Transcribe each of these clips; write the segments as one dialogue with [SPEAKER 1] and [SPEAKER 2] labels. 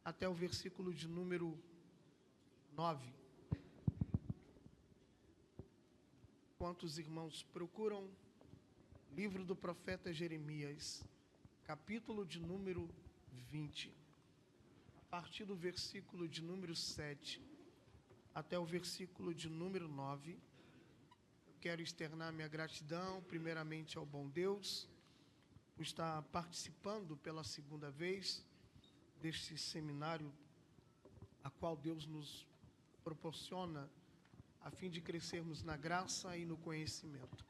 [SPEAKER 1] até o versículo de número 9. Quantos irmãos procuram? Livro do profeta Jeremias, capítulo de número 20. A partir do versículo de número 7 até o versículo de número 9. Eu quero externar minha gratidão, primeiramente ao bom Deus, por estar participando pela segunda vez deste seminário, a qual Deus nos proporciona a fim de crescermos na graça e no conhecimento.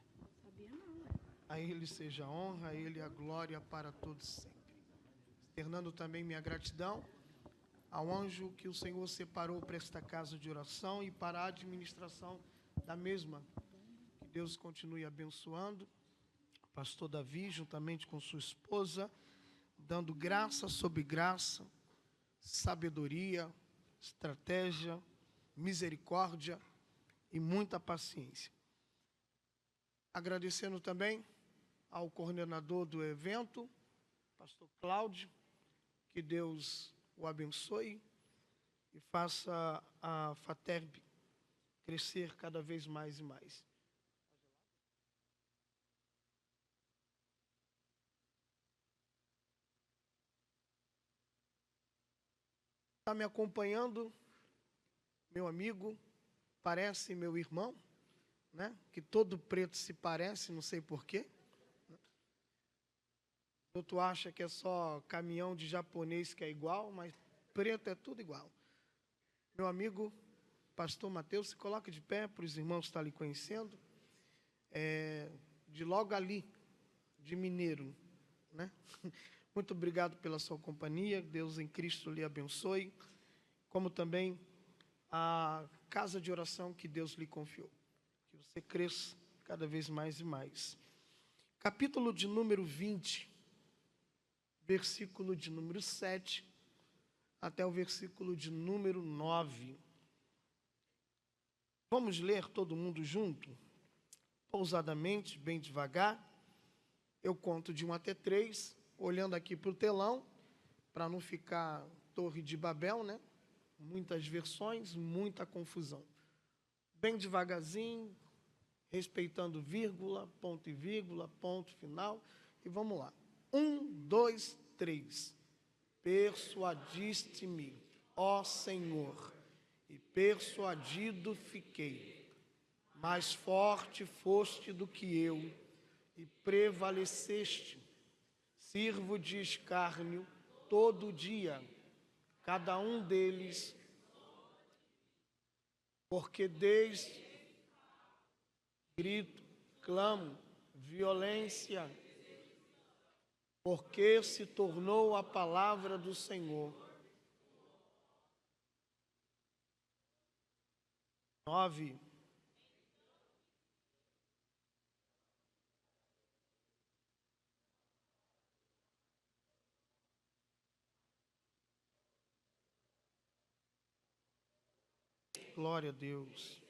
[SPEAKER 2] Sabia não.
[SPEAKER 1] A Ele seja a honra, a Ele a glória para todos sempre. Externando também minha gratidão ao anjo que o Senhor separou para esta casa de oração e para a administração da mesma. Que Deus continue abençoando o pastor Davi, juntamente com sua esposa, dando graça sobre graça, sabedoria, estratégia, misericórdia e muita paciência. Agradecendo também ao coordenador do evento, pastor Cláudio, que Deus o abençoe e faça a FATERB crescer cada vez mais e mais. Está me acompanhando, meu amigo, parece meu irmão, né? Que todo preto se parece, não sei porquê. Tu acha que é só caminhão de japonês que é igual, mas preto é tudo igual. Meu amigo, pastor Mateus, se coloca de pé para os irmãos estarem lhe conhecendo. De logo ali, de Mineiro, né? Muito obrigado pela sua companhia, Deus em Cristo lhe abençoe, como também a casa de oração que Deus lhe confiou. Que você cresça cada vez mais e mais. Capítulo de número 20, versículo de número 7, até o versículo de número 9. Vamos ler todo mundo junto? Pausadamente, bem devagar. Eu conto de 1 até 3, olhando aqui para o telão, para não ficar Torre de Babel, né? Muitas versões, muita confusão. Bem devagarzinho, respeitando vírgula, ponto final. E vamos lá. 1, 2, 3. Persuadiste-me, ó Senhor, e persuadido fiquei. Mais forte foste do que eu, e prevaleceste. Sirvo de escárnio todo dia, cada um deles, porque desde grito, clamo, violência, porque se tornou a palavra do Senhor. 9. Glória a Deus.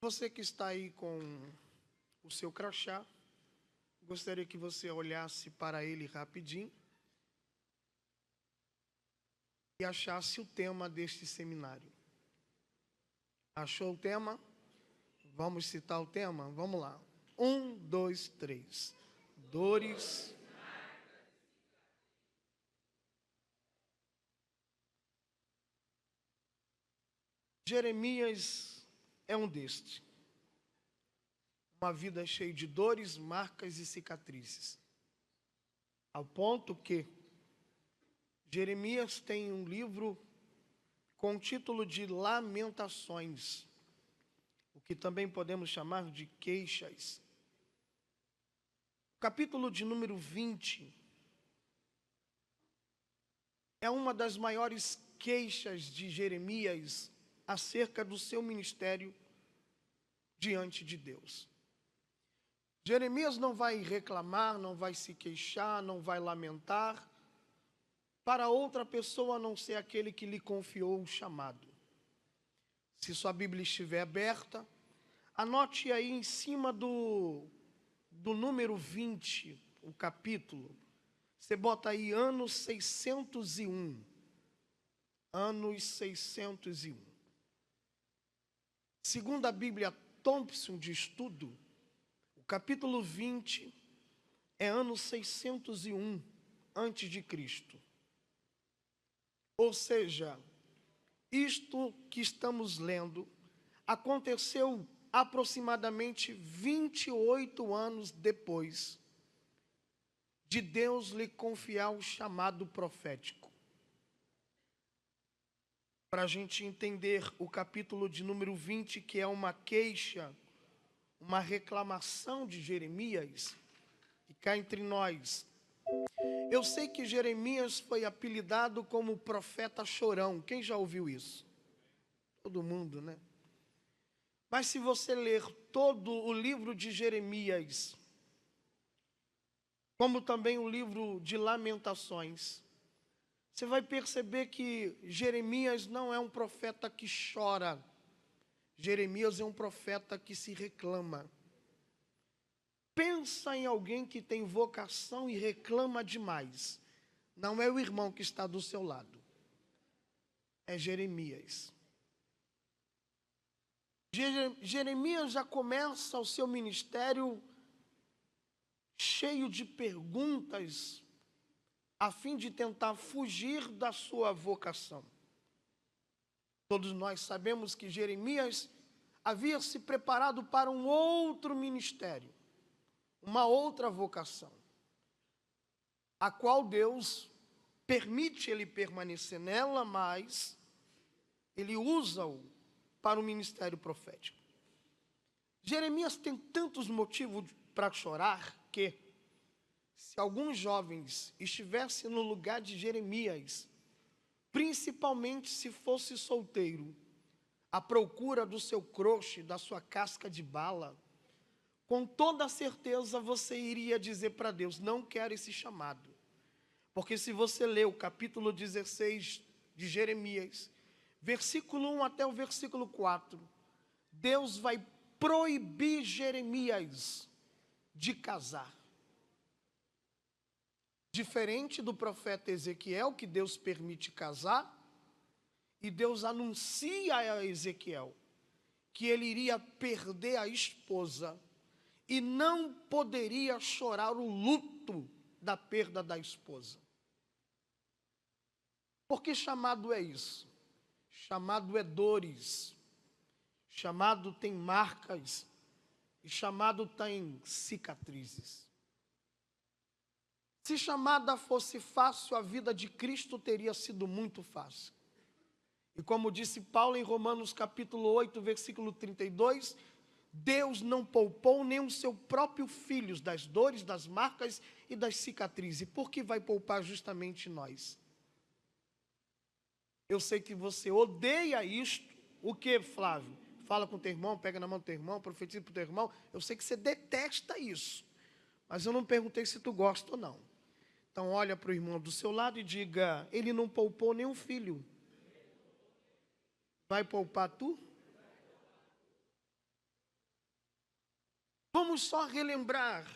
[SPEAKER 1] Você que está aí com o seu crachá, gostaria que você olhasse para ele rapidinho e achasse o tema deste seminário. Achou o tema? Vamos citar o tema? Vamos lá. 1, 2, 3. Dores. Jeremias é um destes. Uma vida cheia de dores, marcas e cicatrizes. Ao ponto que Jeremias tem um livro com o título de Lamentações, o que também podemos chamar de queixas. Capítulo de número 20 é uma das maiores queixas de Jeremias acerca do seu ministério diante de Deus. Jeremias não vai reclamar, não vai se queixar, não vai lamentar para outra pessoa a não ser aquele que lhe confiou o chamado. Se sua Bíblia estiver aberta, Anote aí em cima do número 20, o capítulo. Você bota aí anos 601. Anos 601. Segundo a Bíblia Thompson de Estudo, o capítulo 20 é ano 601 antes de Cristo. Ou seja, isto que estamos lendo aconteceu aproximadamente 28 anos depois de Deus lhe confiar o chamado profético. Para a gente entender o capítulo de número 20, que é uma queixa, uma reclamação de Jeremias, e cá entre nós, eu sei que Jeremias foi apelidado como profeta chorão. Quem já ouviu isso? Todo mundo, né? Mas se você ler todo o livro de Jeremias, como também o livro de Lamentações, você vai perceber que Jeremias não é um profeta que chora. Jeremias é um profeta que se reclama. Pensa em alguém que tem vocação e reclama demais. Não é o irmão que está do seu lado. É Jeremias. Jeremias já começa o seu ministério cheio de perguntas, a fim de tentar fugir da sua vocação. Todos nós sabemos que Jeremias havia se preparado para um outro ministério, uma outra vocação, a qual Deus permite ele permanecer nela, mas ele usa-o para o ministério profético. Jeremias tem tantos motivos para chorar que, se alguns jovens estivessem no lugar de Jeremias, principalmente se fosse solteiro, à procura do seu crush, da sua casca de bala, com toda certeza você iria dizer para Deus: não quero esse chamado. Porque se você ler o capítulo 16 de Jeremias, versículo 1 até o versículo 4, Deus vai proibir Jeremias de casar. Diferente do profeta Ezequiel, que Deus permite casar, e Deus anuncia a Ezequiel que ele iria perder a esposa e não poderia chorar o luto da perda da esposa. Porque chamado é isso? Chamado é dores, chamado tem marcas, e chamado tem cicatrizes. Se chamada fosse fácil, a vida de Cristo teria sido muito fácil. E como disse Paulo em Romanos capítulo 8, versículo 32, Deus não poupou nem o seu próprio filho das dores, das marcas e das cicatrizes. Por que vai poupar justamente nós? Eu sei que você odeia isto. O que, Flávio? Fala com o teu irmão, pega na mão do teu irmão, profetiza para o teu irmão. Eu sei que você detesta isso. Mas eu não perguntei se tu gosta ou não. Então olha para o irmão do seu lado e diga: ele não poupou nenhum filho. Vai poupar tu? Vamos só relembrar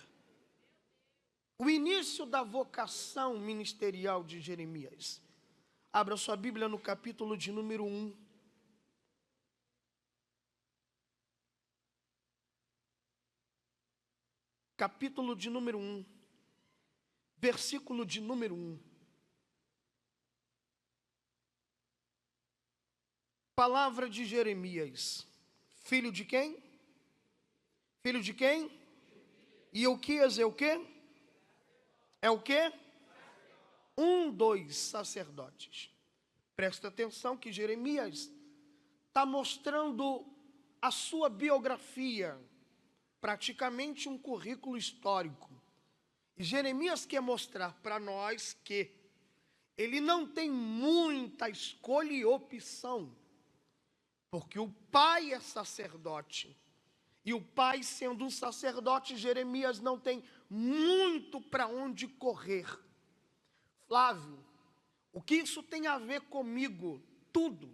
[SPEAKER 1] o início da vocação ministerial de Jeremias. Abra sua Bíblia no capítulo de número 1. Capítulo de número 1. Versículo de número 1. Palavra de Jeremias. Filho de quem? Filho de quem? E Ilquias é o quê? É o quê? Dos sacerdotes. Presta atenção que Jeremias está mostrando a sua biografia, praticamente um currículo histórico. E Jeremias quer mostrar para nós que ele não tem muita escolha e opção, porque o pai é sacerdote. E o pai, sendo um sacerdote, Jeremias não tem muito para onde correr. Flávio, o que isso tem a ver comigo? Tudo.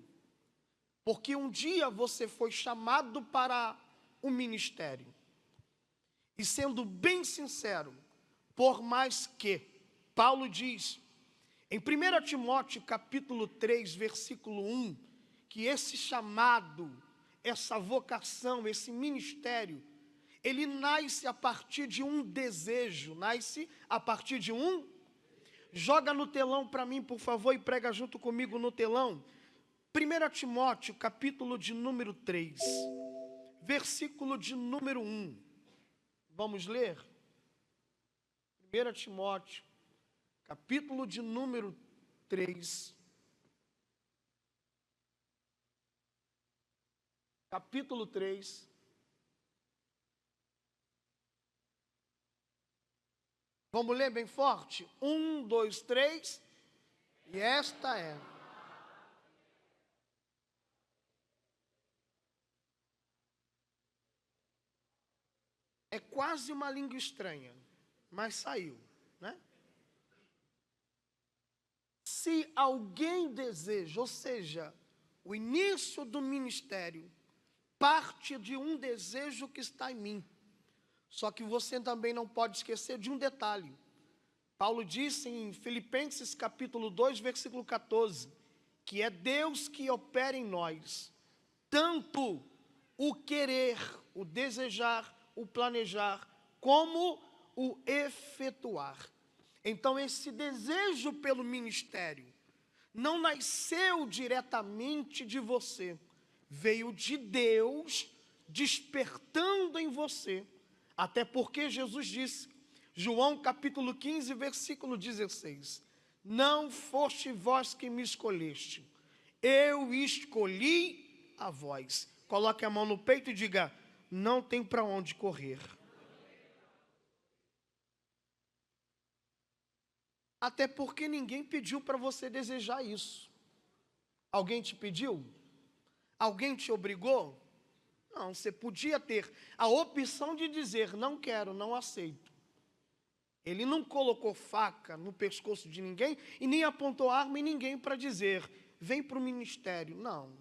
[SPEAKER 1] Porque um dia você foi chamado para o ministério. E sendo bem sincero, por mais que, Paulo diz, em 1 Timóteo capítulo 3, versículo 1, que esse chamado, essa vocação, esse ministério, ele nasce a partir de um desejo, nasce a partir de um... Joga no telão para mim, por favor, e prega junto comigo no telão. 1 Timóteo, capítulo de número 3, versículo de número 1. Vamos ler? 1 Timóteo, capítulo de número 3. Capítulo 3. Vamos ler bem forte? 1, 2, 3. E esta é. É quase uma língua estranha, mas saiu, né? Se alguém deseja, ou seja, o início do ministério parte de um desejo que está em mim. Só que você também não pode esquecer de um detalhe. Paulo disse em Filipenses capítulo 2, versículo 14, que é Deus que opera em nós, tanto o querer, o desejar, o planejar, como o efetuar. Então esse desejo pelo ministério não nasceu diretamente de você, veio de Deus despertando em você. Até porque Jesus disse, João capítulo 15, versículo 16, não foste vós que me escolheste, eu escolhi a vós. Coloque a mão no peito e diga, não tem para onde correr. Até porque ninguém pediu para você desejar isso. Alguém te pediu? Alguém te obrigou? Não, você podia ter a opção de dizer, não quero, não aceito. Ele não colocou faca no pescoço de ninguém e nem apontou arma em ninguém para dizer, vem para o ministério. Não.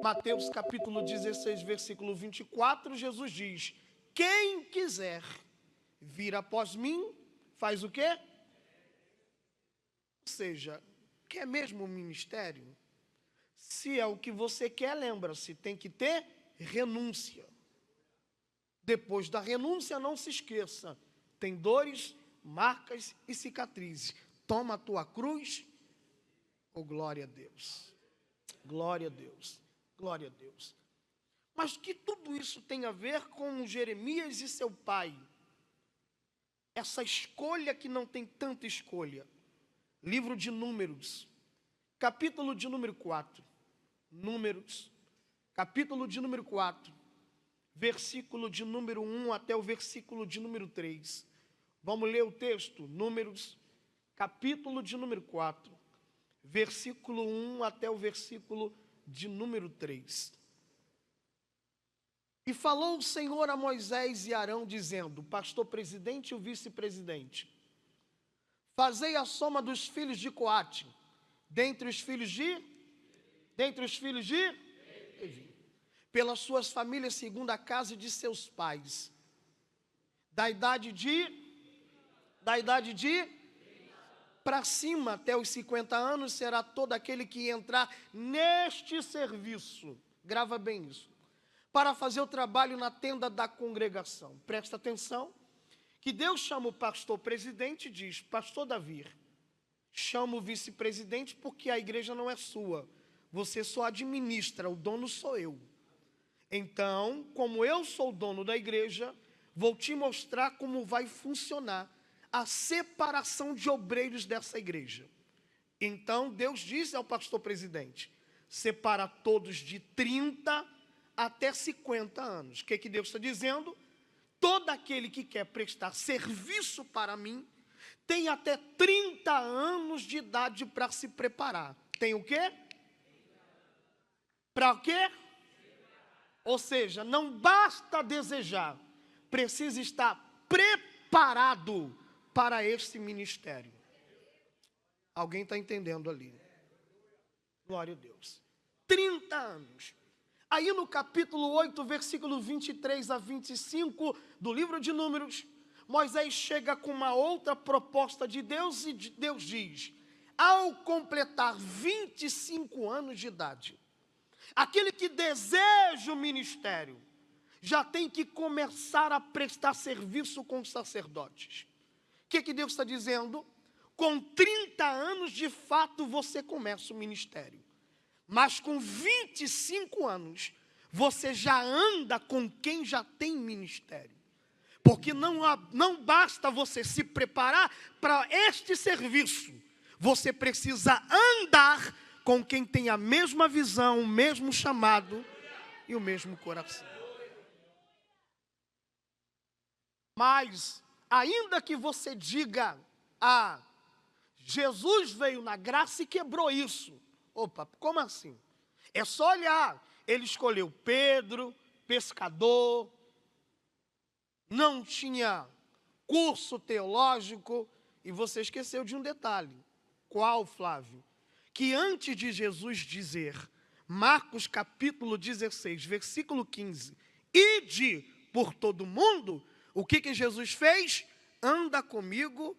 [SPEAKER 1] Mateus capítulo 16, versículo 24, Jesus diz, quem quiser vir após mim, faz o quê? Ou seja, quer mesmo o ministério? Se é o que você quer, lembra-se, tem que ter renúncia. Depois da renúncia, não se esqueça, tem dores, marcas e cicatrizes. Toma a tua cruz, oh glória a Deus, glória a Deus, glória a Deus. Mas que tudo isso tem a ver com Jeremias e seu pai? Essa escolha que não tem tanta escolha. Livro de Números, capítulo de número 4. Números, capítulo de número 4, versículo de número 1 até o versículo de número 3. Vamos ler o texto, Números, capítulo de número 4, versículo 1 até o versículo de número 3. E falou o Senhor a Moisés e Arão, dizendo, o pastor presidente e o vice-presidente, fazei a soma dos filhos de Coate, dentre os filhos de Levi, pelas suas famílias segundo a casa de seus pais, da idade de para cima até os 50 anos será todo aquele que entrar neste serviço, grava bem isso, para fazer o trabalho na tenda da congregação. Presta atenção, que Deus chama o pastor presidente e diz, pastor Davi, chama o vice-presidente porque a igreja não é sua, você só administra, o dono sou eu. Então, como eu sou o dono da igreja, vou te mostrar como vai funcionar a separação de obreiros dessa igreja. Então, Deus disse ao pastor presidente, separa todos de 30 até 50 anos. O que Deus está dizendo? Todo aquele que quer prestar serviço para mim, tem até 30 anos de idade para se preparar. Tem o quê? Para o quê? Ou seja, não basta desejar, precisa estar preparado para este ministério. Alguém está entendendo ali? Glória a Deus. 30 anos. Aí no capítulo 8, versículo 23 a 25 do livro de Números, Moisés chega com uma outra proposta de Deus e Deus diz: ao completar 25 anos de idade, aquele que deseja o ministério já tem que começar a prestar serviço com os sacerdotes. O que Deus está dizendo? Com 30 anos, de fato, você começa o ministério. Mas com 25 anos, você já anda com quem já tem ministério. Porque não basta você se preparar para este serviço. Você precisa andar com quem tem a mesma visão, o mesmo chamado e o mesmo coração. Mas, ainda que você diga, Jesus veio na graça e quebrou isso. Opa, como assim? É só olhar. Ele escolheu Pedro, pescador, não tinha curso teológico, e você esqueceu de um detalhe. Qual, Flávio? Que antes de Jesus dizer, Marcos capítulo 16, versículo 15, ide por todo mundo, o que Jesus fez? Anda comigo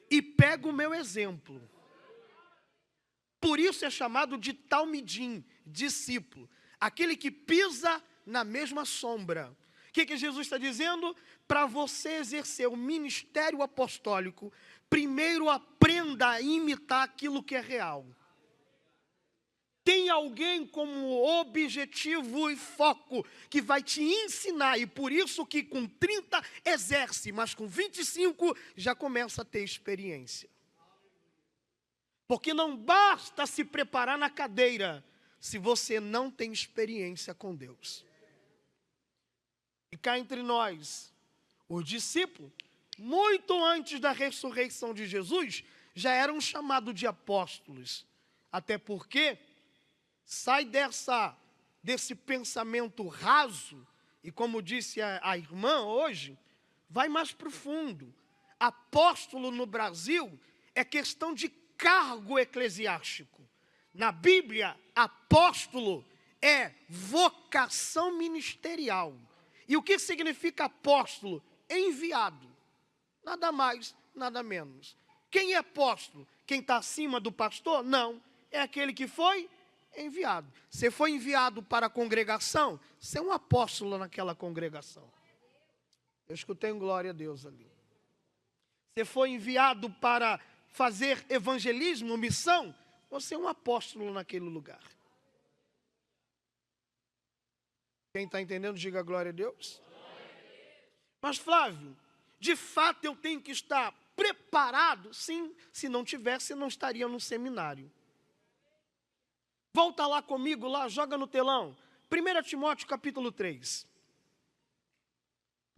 [SPEAKER 1] e pega o meu exemplo. Por isso é chamado de talmidim, discípulo, aquele que pisa na mesma sombra. O que Jesus está dizendo? Para você exercer o ministério apostólico, primeiro aprenda a imitar aquilo que é real. Tem alguém como objetivo e foco que vai te ensinar, e por isso que com 30 exerce, mas com 25 já começa a ter experiência. Porque não basta se preparar na cadeira se você não tem experiência com Deus. E cá entre nós, os discípulos, muito antes da ressurreição de Jesus, já eram chamados de apóstolos. Até porque sai desse pensamento raso, e como disse a irmã hoje, vai mais profundo. Apóstolo no Brasil é questão de cargo eclesiástico. Na Bíblia, apóstolo é vocação ministerial. E o que significa apóstolo? Enviado. Nada mais, nada menos. Quem é apóstolo? Quem está acima do pastor? Não. É aquele que foi enviado. Você foi enviado para a congregação? Você é um apóstolo naquela congregação. Eu escutei um glória a Deus ali. Você foi enviado para fazer evangelismo, missão? Você é um apóstolo naquele lugar. Quem está entendendo, diga glória a Deus. Mas Flávio, de fato eu tenho que estar preparado? Sim, se não tivesse, não estaria no seminário. Volta lá comigo, lá, joga no telão. 1 Timóteo capítulo 3.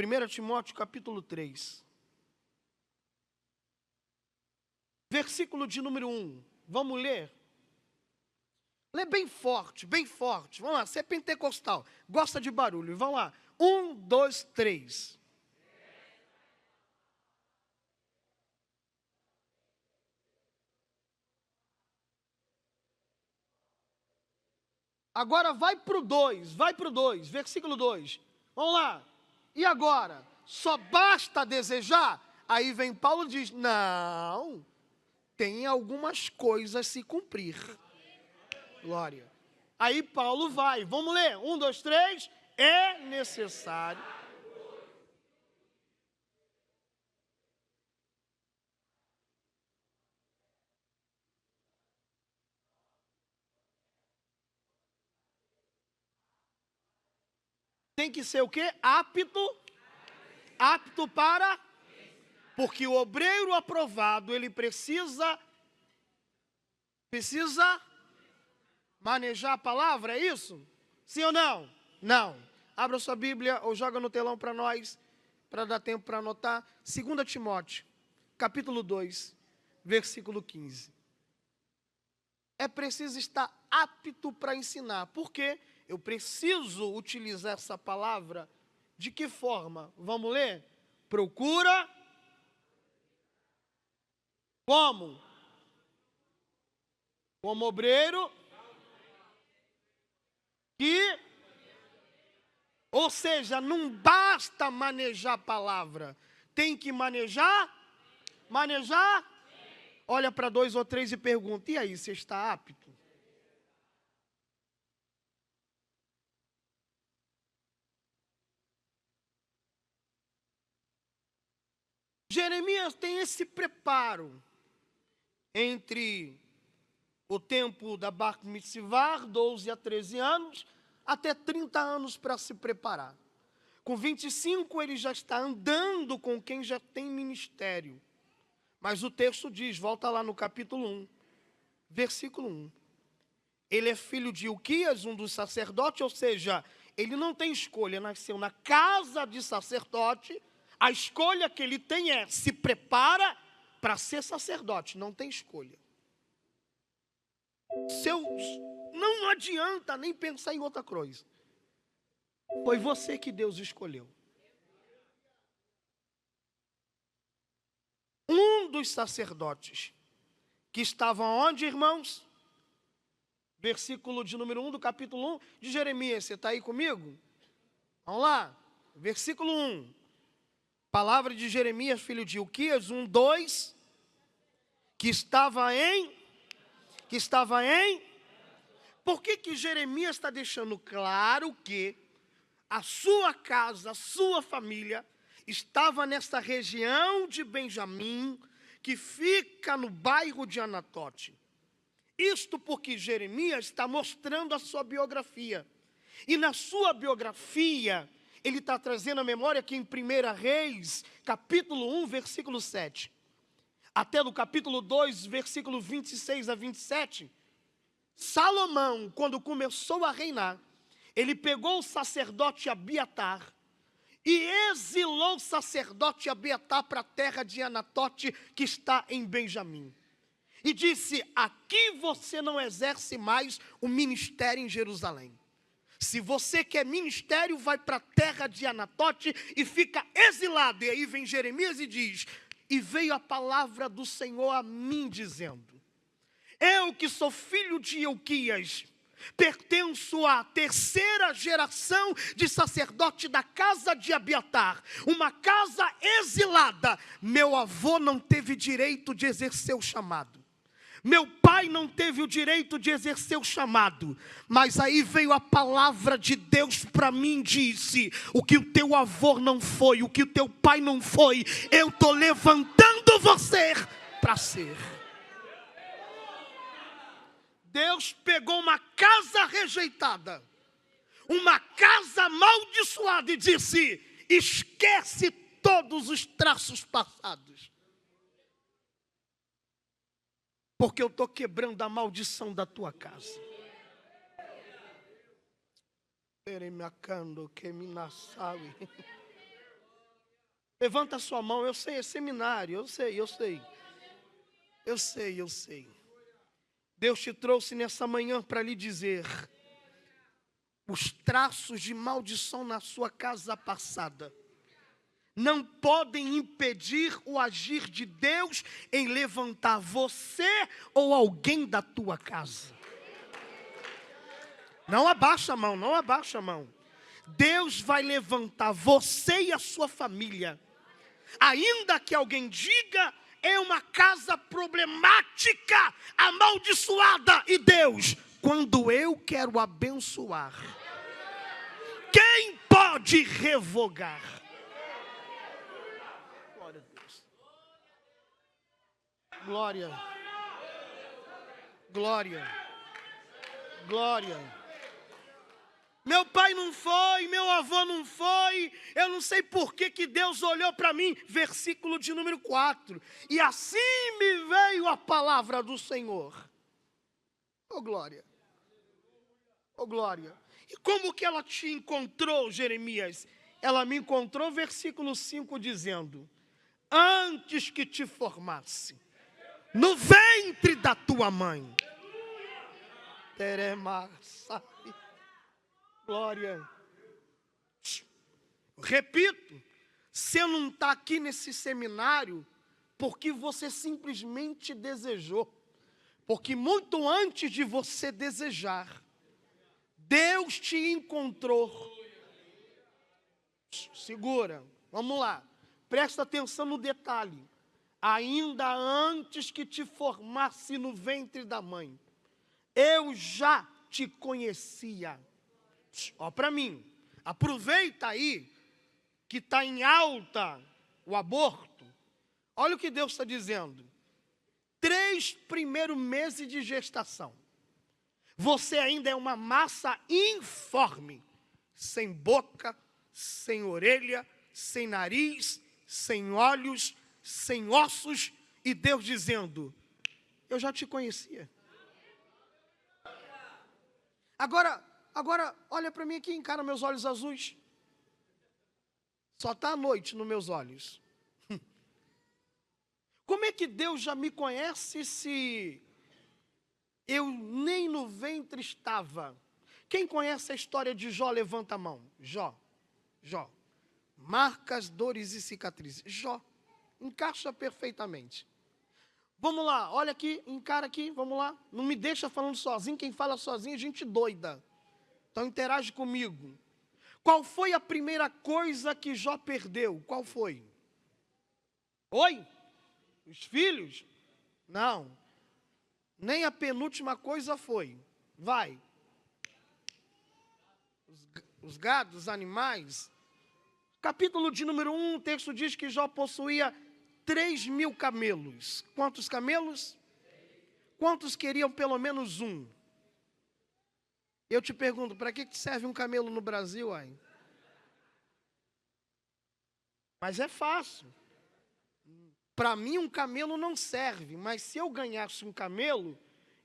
[SPEAKER 1] 1 Timóteo capítulo 3. Versículo de número 1. Vamos ler? Lê bem forte, bem forte. Vamos lá, você é pentecostal, gosta de barulho. Vamos lá. 1, 2, 3. Agora vai para o 2, versículo 2. Vamos lá. E agora? Só basta desejar? Aí vem Paulo e diz, não, tem algumas coisas a se cumprir. Glória. Aí Paulo vai, vamos ler, 1, 2, 3, é necessário. Tem que ser o quê? Apto. Apto para? Porque o obreiro aprovado, ele precisa manejar a palavra, é isso? Sim ou não? Não. Abra sua Bíblia ou joga no telão para nós, para dar tempo para anotar. 2 Timóteo, capítulo 2, versículo 15. É preciso estar apto para ensinar. Por quê? Eu preciso utilizar essa palavra. De que forma? Vamos ler? Procura. Como? Como obreiro que Ou seja, não basta manejar a palavra, tem que manejar. Olha para 2 ou 3 e pergunta: e aí, você está apto? Jeremias tem esse preparo entre o tempo da Bar Mitzvah, 12 a 13 anos, até 30 anos para se preparar. Com 25 ele já está andando com quem já tem ministério. Mas o texto diz, volta lá no capítulo 1, versículo 1. Ele é filho de Ilquias, um dos sacerdotes, ou seja, ele não tem escolha, nasceu na casa de sacerdote. A escolha que ele tem é, se prepara para ser sacerdote, não tem escolha. Não adianta nem pensar em outra coisa. Foi você que Deus escolheu. Um dos sacerdotes que estavam onde, irmãos? Versículo de número 1 do capítulo 1 de Jeremias. Você está aí comigo? Vamos lá. Versículo 1. Palavra de Jeremias, filho de Ilquias, 1:2. Que estava em... Por que Jeremias está deixando claro que a sua casa, a sua família, estava nessa região de Benjamim, que fica no bairro de Anatote? Isto porque Jeremias está mostrando a sua biografia. E na sua biografia, ele está trazendo a memória que em 1 Reis, capítulo 1, versículo 7, até no capítulo 2, versículo 26 a 27, Salomão, quando começou a reinar, ele pegou o sacerdote Abiatar e exilou o sacerdote Abiatar para a terra de Anatote, que está em Benjamim. E disse: aqui você não exerce mais o ministério em Jerusalém. Se você quer ministério, vai para a terra de Anatote e fica exilado. E aí vem Jeremias e diz: e veio a palavra do Senhor a mim dizendo: eu que sou filho de Ilquias, pertenço à terceira geração de sacerdote da casa de Abiatar, uma casa exilada. Meu avô não teve direito de exercer o chamado. Meu pai não teve o direito de exercer o chamado. Mas aí veio a palavra de Deus para mim e disse: o que o teu avô não foi, o que o teu pai não foi, eu estou levantando você para ser. Deus pegou uma casa rejeitada, uma casa amaldiçoada e disse: esquece todos os traços passados. Porque eu estou quebrando a maldição da tua casa. Levanta a sua mão. Eu sei, é seminário. Eu sei. Deus te trouxe nessa manhã para lhe dizer: os traços de maldição na sua casa passada não podem impedir o agir de Deus em levantar você ou alguém da tua casa. Não abaixa a mão. Deus vai levantar você e a sua família. Ainda que alguém diga: é uma casa problemática, amaldiçoada. E Deus, quando eu quero abençoar, quem pode revogar? Glória. Meu pai não foi, meu avô não foi, eu não sei por que Deus olhou para mim. Versículo de número 4. E assim me veio a palavra do Senhor. Oh glória. E como que ela te encontrou, Jeremias? Ela me encontrou, versículo 5, dizendo: antes que te formasse no ventre da tua mãe. Glória. Repito, você não está aqui nesse seminário porque você simplesmente desejou. Porque muito antes de você desejar, Deus te encontrou. Segura, vamos lá. Presta atenção no detalhe. Ainda antes que te formasse no ventre da mãe, eu já te conhecia. Ó, para mim, aproveita aí que está em alta o aborto. Olha o que Deus está dizendo. 3 primeiros meses de gestação. Você ainda é uma massa informe, sem boca, sem orelha, sem nariz, sem olhos, sem ossos, e Deus dizendo, eu já te conhecia. Agora, olha para mim aqui, encara meus olhos azuis. Só está a noite nos meus olhos. Como é que Deus já me conhece se eu nem no ventre estava? Quem conhece a história de Jó, levanta a mão. Jó. Marcas, dores e cicatrizes. Jó. Encaixa perfeitamente. Vamos lá, olha aqui, encara aqui, vamos lá. Não me deixa falando sozinho, quem fala sozinho é gente doida. Então interage comigo. Qual foi a primeira coisa que Jó perdeu? Qual foi? Oi? Os filhos? Não. Nem a penúltima coisa foi. Vai. Os gados, os animais. Capítulo de número 1, o texto diz que Jó possuía 3.000 camelos. Quantos camelos? Quantos queriam pelo menos um? Eu te pergunto, para que serve um camelo no Brasil, aí? Mas é fácil. Para mim um camelo não serve, mas se eu ganhasse um camelo,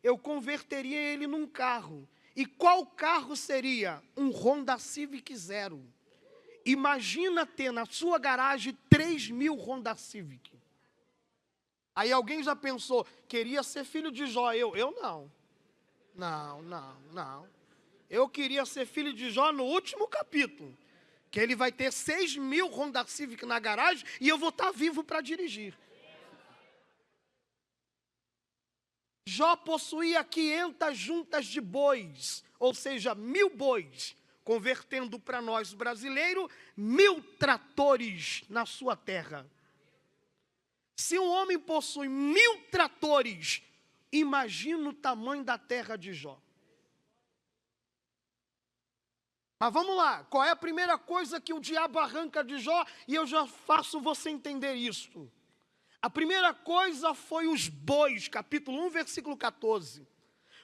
[SPEAKER 1] eu converteria ele num carro. E qual carro seria? Um Honda Civic Zero. Imagina ter na sua garagem 3.000 Honda Civic. Aí alguém já pensou, queria ser filho de Jó. Eu não. Não. Eu queria ser filho de Jó no último capítulo. Que ele vai ter 6.000 Honda Civic na garagem e eu vou estar vivo para dirigir. Jó possuía 500 juntas de bois, ou seja, 1.000 bois, convertendo para nós brasileiros, 1.000 tratores na sua terra. Se um homem possui 1.000 tratores, imagina o tamanho da terra de Jó. Mas vamos lá, qual é a primeira coisa que o diabo arranca de Jó? E eu já faço você entender isso. A primeira coisa foi os bois, capítulo 1, versículo 14.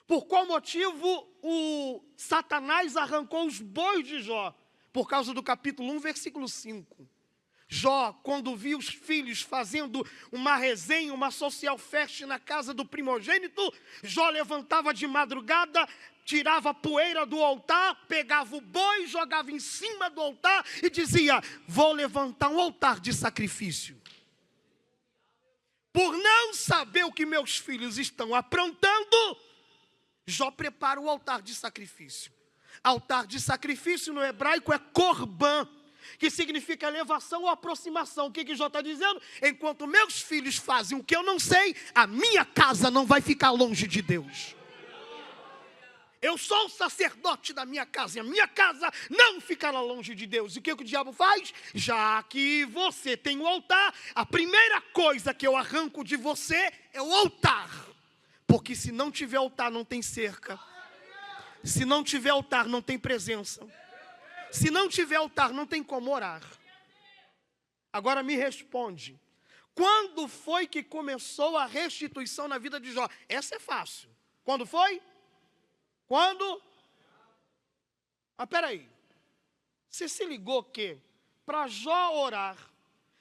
[SPEAKER 1] Por qual motivo o Satanás arrancou os bois de Jó? Por causa do capítulo 1, versículo 5. Jó, quando viu os filhos fazendo uma resenha, uma social fest na casa do primogênito, Jó levantava de madrugada, tirava a poeira do altar, pegava o boi, jogava em cima do altar e dizia, vou levantar um altar de sacrifício. Por não saber o que meus filhos estão aprontando, Jó prepara o altar de sacrifício. Altar de sacrifício no hebraico é korban, que significa elevação ou aproximação. O que Jó está dizendo? Enquanto meus filhos fazem o que eu não sei, a minha casa não vai ficar longe de Deus. Eu sou o sacerdote da minha casa, e a minha casa não ficará longe de Deus. E o que o diabo faz? Já que você tem o altar, a primeira coisa que eu arranco de você é o altar. Porque se não tiver altar, não tem cerca. Se não tiver altar, não tem presença. Se não tiver altar, não tem como orar. Agora me responde. Quando foi que começou a restituição na vida de Jó? Essa é fácil. Quando foi? Quando? Mas peraí. Você se ligou que para Jó orar,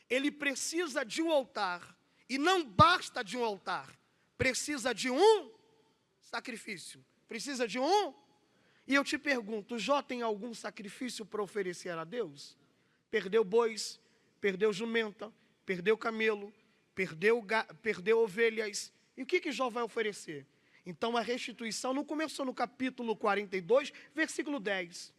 [SPEAKER 1] ele precisa de um altar. E não basta de um altar. Precisa de um sacrifício. Precisa de um. E eu te pergunto, Jó tem algum sacrifício para oferecer a Deus? Perdeu bois, perdeu jumenta, perdeu camelo, perdeu ovelhas. E o que Jó vai oferecer? Então a restituição não começou no capítulo 42, versículo 10.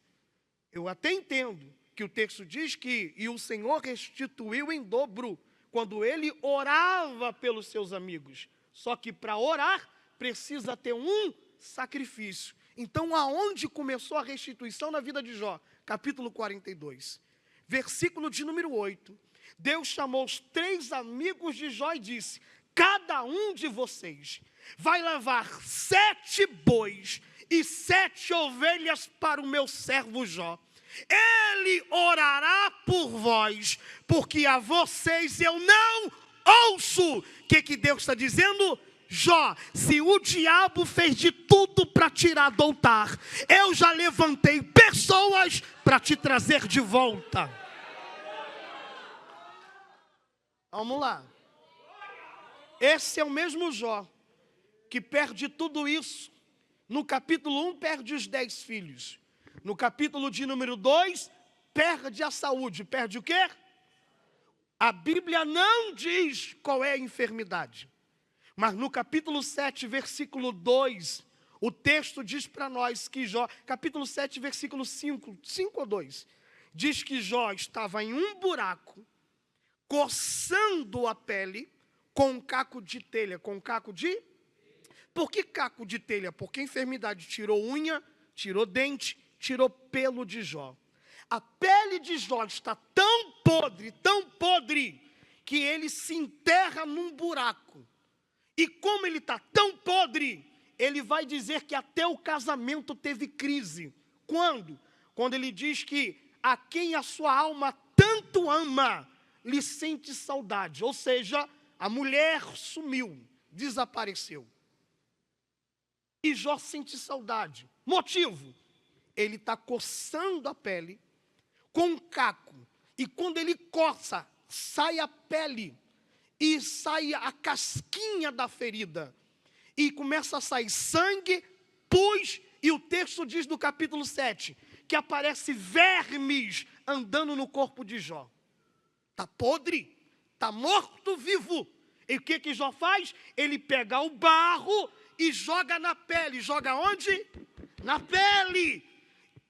[SPEAKER 1] Eu até entendo que o texto diz que e o Senhor restituiu em dobro, quando ele orava pelos seus amigos. Só que para orar, precisa ter um sacrifício. Então, aonde começou a restituição na vida de Jó? Capítulo 42. versículo de número 8, Deus chamou os 3 amigos de Jó e disse: cada um de vocês vai levar 7 bois e 7 ovelhas para o meu servo Jó. Ele orará por vós, porque a vocês eu não ouço. O que Deus está dizendo? Jó, se o diabo fez de tudo para tirar do altar, eu já levantei pessoas para te trazer de volta. Vamos lá. Esse é o mesmo Jó que perde tudo isso. No capítulo 1 perde os 10 filhos. No capítulo de número 2 perde a saúde. Perde o quê? A Bíblia não diz qual é a enfermidade. Mas no capítulo 7, versículo 2, o texto diz para nós que Jó, capítulo 7, versículo 5 ou 2, diz que Jó estava em um buraco, coçando a pele com um caco de telha. Com um caco de... Por que caco de telha? Porque a enfermidade tirou unha, tirou dente, tirou pelo de Jó. A pele de Jó está tão podre, que ele se enterra num buraco. E como ele está tão podre, ele vai dizer que até o casamento teve crise. Quando? Quando ele diz que a quem a sua alma tanto ama, lhe sente saudade. Ou seja, a mulher sumiu, desapareceu. E Jó sente saudade. Motivo? Ele está coçando a pele com um caco. E quando ele coça, sai a pele. E sai a casquinha da ferida. E começa a sair sangue, pus. E o texto diz no capítulo 7, que aparece vermes andando no corpo de Jó. Está podre, está morto vivo. E o que Jó faz? Ele pega o barro e joga na pele. Joga onde? Na pele.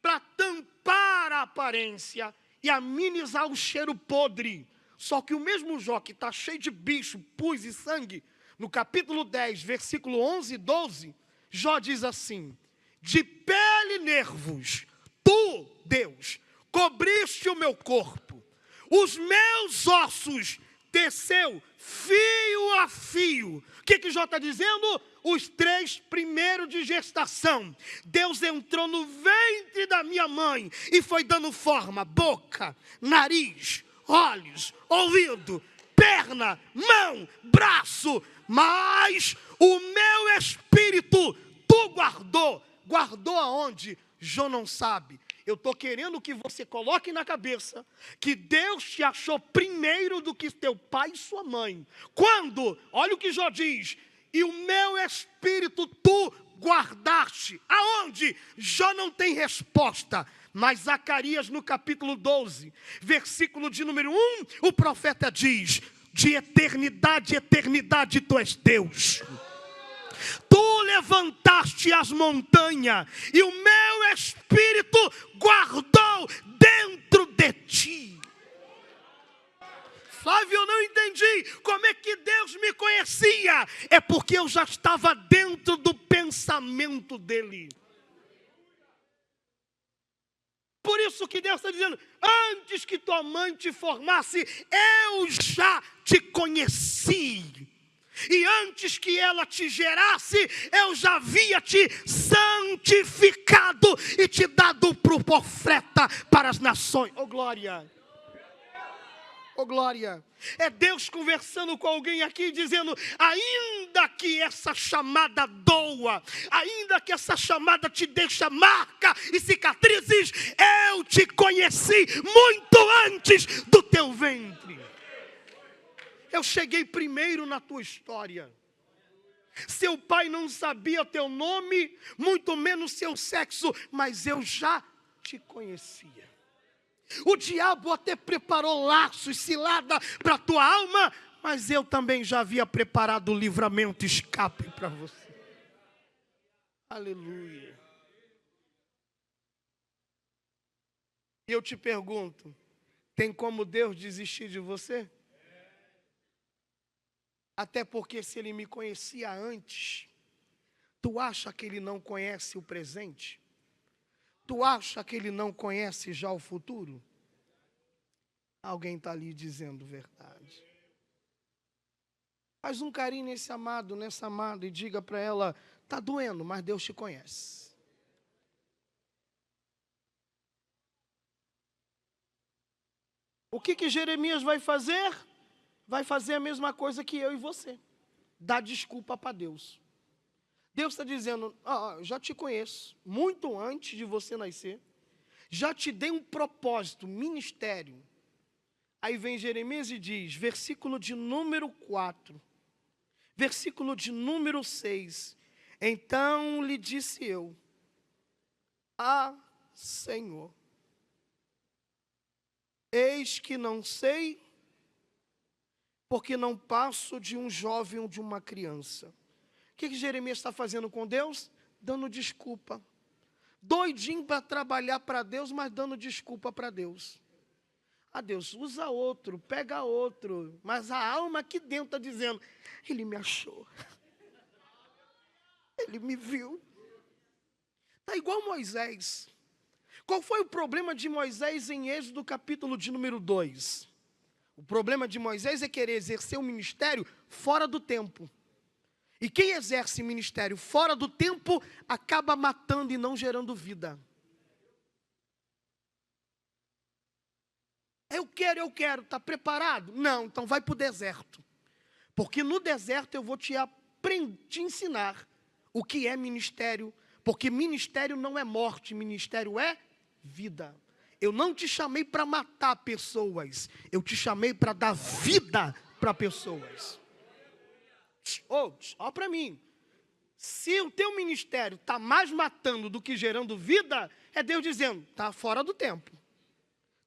[SPEAKER 1] Para tampar a aparência e amenizar o cheiro podre. Só que o mesmo Jó que está cheio de bicho, pus e sangue, no capítulo 10, versículo 11 e 12, Jó diz assim: de pele e nervos, tu, Deus, cobriste o meu corpo, os meus ossos teceu fio a fio. O que Jó está dizendo? Os 3 primeiros de gestação, Deus entrou no ventre da minha mãe e foi dando forma, boca, nariz, olhos, ouvido, perna, mão, braço, mas o meu espírito tu guardou. Guardou aonde? Jó não sabe. Eu estou querendo que você coloque na cabeça que Deus te achou primeiro do que teu pai e sua mãe. Quando? Olha o que Jó diz: e o meu espírito tu guardaste. Aonde? Jó não tem resposta. Mas Zacarias no capítulo 12, versículo de número 1, o profeta diz: de eternidade a eternidade tu és Deus. Tu levantaste as montanhas e o meu espírito guardou dentro de ti. Flávio, eu não entendi como é que Deus me conhecia. É porque eu já estava dentro do pensamento dele. Por isso que Deus está dizendo: antes que tua mãe te formasse, eu já te conheci. E antes que ela te gerasse, eu já havia te santificado e te dado por profeta para as nações. Oh glória! Oh glória! É Deus conversando com alguém aqui dizendo: ainda que essa chamada doa, ainda que essa chamada te deixa marca e cicatrizes, eu te conheci muito antes do teu ventre. Eu cheguei primeiro na tua história. Seu pai não sabia teu nome, muito menos seu sexo, mas eu já te conhecia. O diabo até preparou laços, cilada para a tua alma, mas eu também já havia preparado o livramento, escape para você. Aleluia. E eu te pergunto, tem como Deus desistir de você? Até porque se ele me conhecia antes, tu acha que ele não conhece o presente? Tu acha que ele não conhece já o futuro? Alguém está ali dizendo verdade. Faz um carinho nesse amado, nessa amada, e diga para ela, está doendo, mas Deus te conhece. O que Jeremias vai fazer? Vai fazer a mesma coisa que eu e você. Dar desculpa para Deus. Deus está dizendo, já te conheço, muito antes de você nascer. Já te dei um propósito, ministério. Aí vem Jeremias e diz, versículo de número 4. Versículo de número 6. Então lhe disse eu, Senhor, eis que não sei, porque não passo de um jovem ou de uma criança. O que Jeremias está fazendo com Deus? Dando desculpa. Doidinho para trabalhar para Deus, mas dando desculpa para Deus. Deus, usa outro, pega outro. Mas a alma aqui dentro está dizendo, ele me achou. Ele me viu. Está igual Moisés. Qual foi o problema de Moisés em Êxodo capítulo de número 2? O problema de Moisés é querer exercer o ministério fora do tempo. E quem exerce ministério fora do tempo, acaba matando e não gerando vida. Eu quero, está preparado? Não, então vai para o deserto. Porque no deserto eu vou te ensinar o que é ministério. Porque ministério não é morte, ministério é vida. Eu não te chamei para matar pessoas, eu te chamei para dar vida para pessoas. Olha para mim. Se o teu ministério está mais matando do que gerando vida, é Deus dizendo, está fora do tempo.